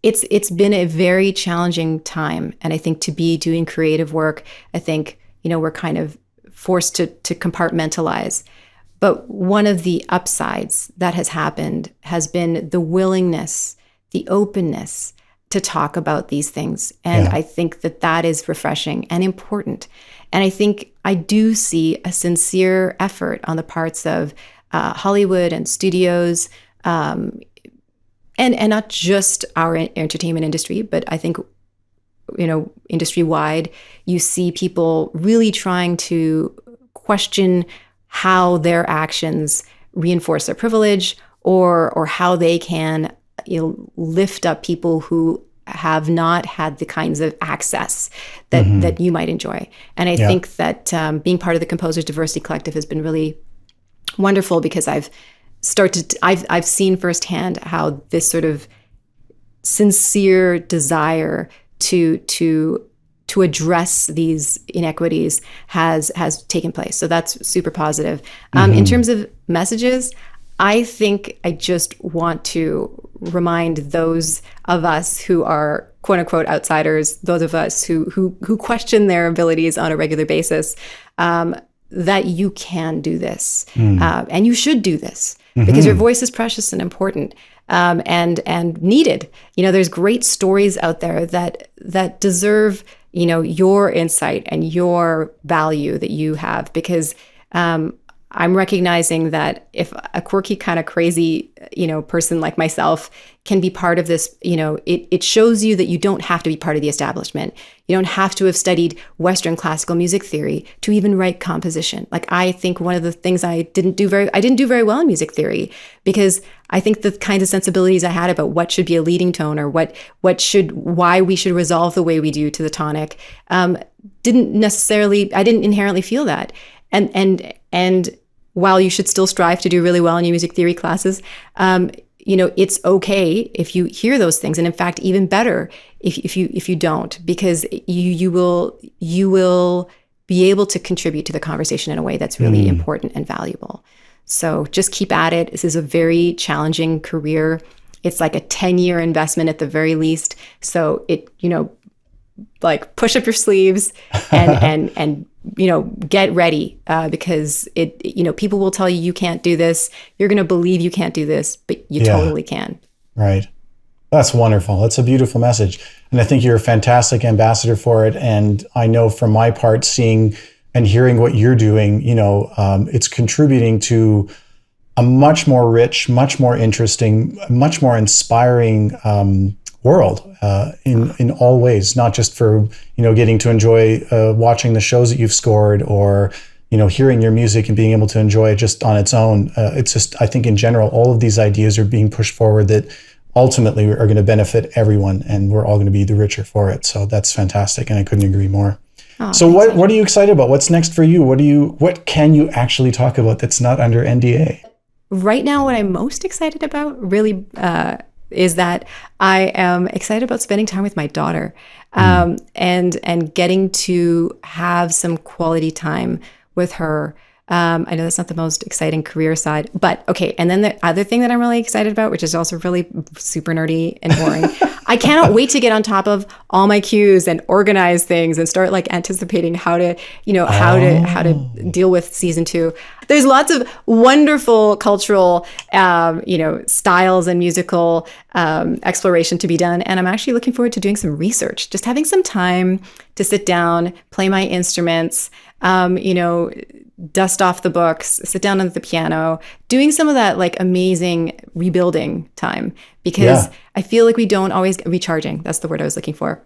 It's been a very challenging time. And I think to be doing creative work, I think, we're kind of forced to compartmentalize. But one of the upsides that has happened has been the willingness, the openness to talk about these things. And I think that is refreshing and important. And I think I do see a sincere effort on the parts of Hollywood and studios, and not just our entertainment industry, but I think, industry-wide, you see people really trying to question how their actions reinforce their privilege or how they can lift up people who have not had the kinds of access that you might enjoy. And I think that being part of the Composers Diversity Collective has been really wonderful because I've seen firsthand how this sort of sincere desire to address these inequities has taken place. So that's super positive. In terms of messages, I think I just want to remind those of us who are quote unquote outsiders, those of us who question their abilities on a regular basis, that you can do this, and you should do this, because your voice is precious and important, and needed. There's great stories out there that deserve, your insight and your value that you have, because I'm recognizing that if a quirky, kind of crazy, person like myself can be part of this, it shows you that you don't have to be part of the establishment. You don't have to have studied Western classical music theory to even write composition. Like, I think one of the things I didn't do very well in music theory, because I think the kinds of sensibilities I had about what should be a leading tone, or why we should resolve the way we do to the tonic, I didn't inherently feel that. And while you should still strive to do really well in your music theory classes, it's okay if you hear those things, and in fact, even better if you don't, because you will be able to contribute to the conversation in a way that's really important and valuable. So just keep at it. This is a very challenging career. It's like a 10-year investment at the very least. So like, push up your sleeves and get ready, because people will tell you can't do this. You're going to believe you can't do this, but you totally can. Right. That's wonderful. That's a beautiful message. And I think you're a fantastic ambassador for it. And I know from my part, seeing and hearing what you're doing, it's contributing to a much more rich, much more interesting, much more inspiring world in all ways, not just for getting to enjoy watching the shows that you've scored, or hearing your music and being able to enjoy it just on its own. It's just, I think in general, all of these ideas are being pushed forward that ultimately are going to benefit everyone, and we're all going to be the richer for it. So that's fantastic, and I couldn't agree more. Oh, so what are you excited about? What's next for you? What can you actually talk about that's not under NDA? Right now, what I'm most excited about really is that I am excited about spending time with my daughter, and getting to have some quality time with her. I know that's not the most exciting career side, but okay. And then the other thing that I'm really excited about, which is also really super nerdy and boring, I cannot wait to get on top of all my cues and organize things and start like anticipating how to deal with season 2. There's lots of wonderful cultural, styles and musical exploration to be done. And I'm actually looking forward to doing some research, just having some time to sit down, play my instruments, dust off the books, sit down at the piano, doing some of that like amazing rebuilding time, because I feel like we don't always recharging. That's the word I was looking for.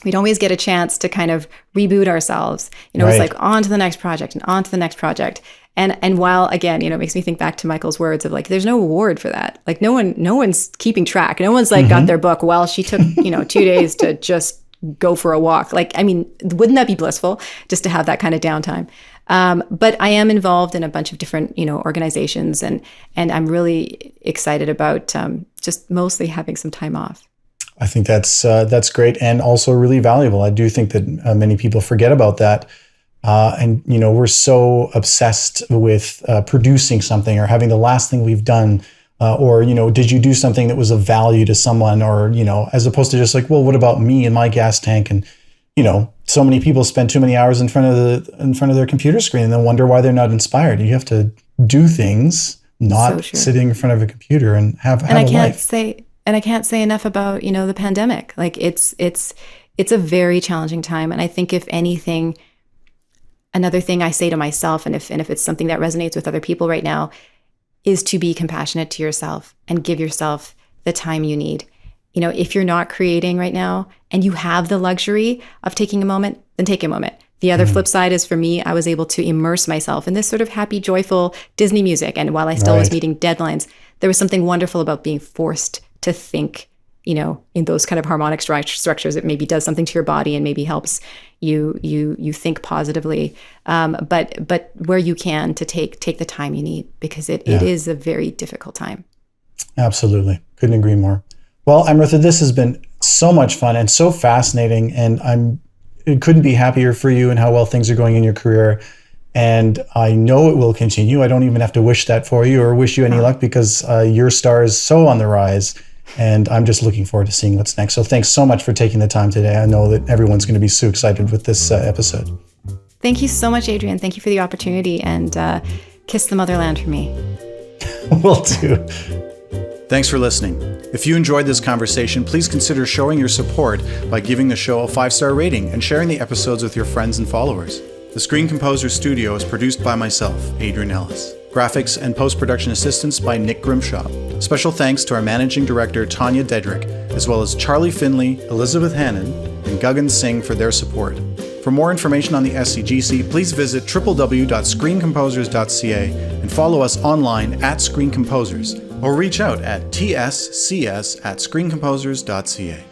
We don't always get a chance to kind of reboot ourselves. It's like on to the next project and on to the next project. And while again, it makes me think back to Michael's words of like, there's no reward for that. Like no one's keeping track. No one's like got their book. Well, she took, 2 days to just go for a walk. Like, I mean, wouldn't that be blissful just to have that kind of downtime? But I am involved in a bunch of different, organizations, and I'm really excited about just mostly having some time off. I think that's great, and also really valuable. I do think that many people forget about that, and we're so obsessed with producing something or having the last thing we've done, or did you do something that was of value to someone, or as opposed to just like, well, what about me and my gas tank? And so many people spend too many hours in front of their computer screen and then wonder why they're not inspired. You have to do things, not sitting in front of a computer and have a life. I can't say enough about, the pandemic. Like it's a very challenging time. And I think if anything, another thing I say to myself, and if it's something that resonates with other people right now, is to be compassionate to yourself and give yourself the time you need. If you're not creating right now and you have the luxury of taking a moment, then take a moment. The other flip side is, for me, I was able to immerse myself in this sort of happy, joyful Disney music. And while I still was meeting deadlines, there was something wonderful about being forced to think, in those kind of harmonic structures. It maybe does something to your body and maybe helps you think positively. But where you can, to take the time you need, because it is a very difficult time. Absolutely. Couldn't agree more. Well, Amritha, this has been so much fun and so fascinating, and I couldn't be happier for you and how well things are going in your career. And I know it will continue. I don't even have to wish that for you or wish you any luck, because your star is so on the rise. And I'm just looking forward to seeing what's next. So thanks so much for taking the time today. I know that everyone's going to be so excited with this episode. Thank you so much, Adrian. Thank you for the opportunity, and kiss the motherland for me. Will do. Thanks for listening. If you enjoyed this conversation, please consider showing your support by giving the show a 5-star rating and sharing the episodes with your friends and followers. The Screen Composer Studio is produced by myself, Adrian Ellis. Graphics and post-production assistance by Nick Grimshaw. Special thanks to our managing director, Tanya Dedrick, as well as Charlie Finley, Elizabeth Hannon, and Gagan Singh for their support. For more information on the SCGC, please visit www.screencomposers.ca and follow us online at Screen Composers, or reach out at tscs@screencomposers.ca.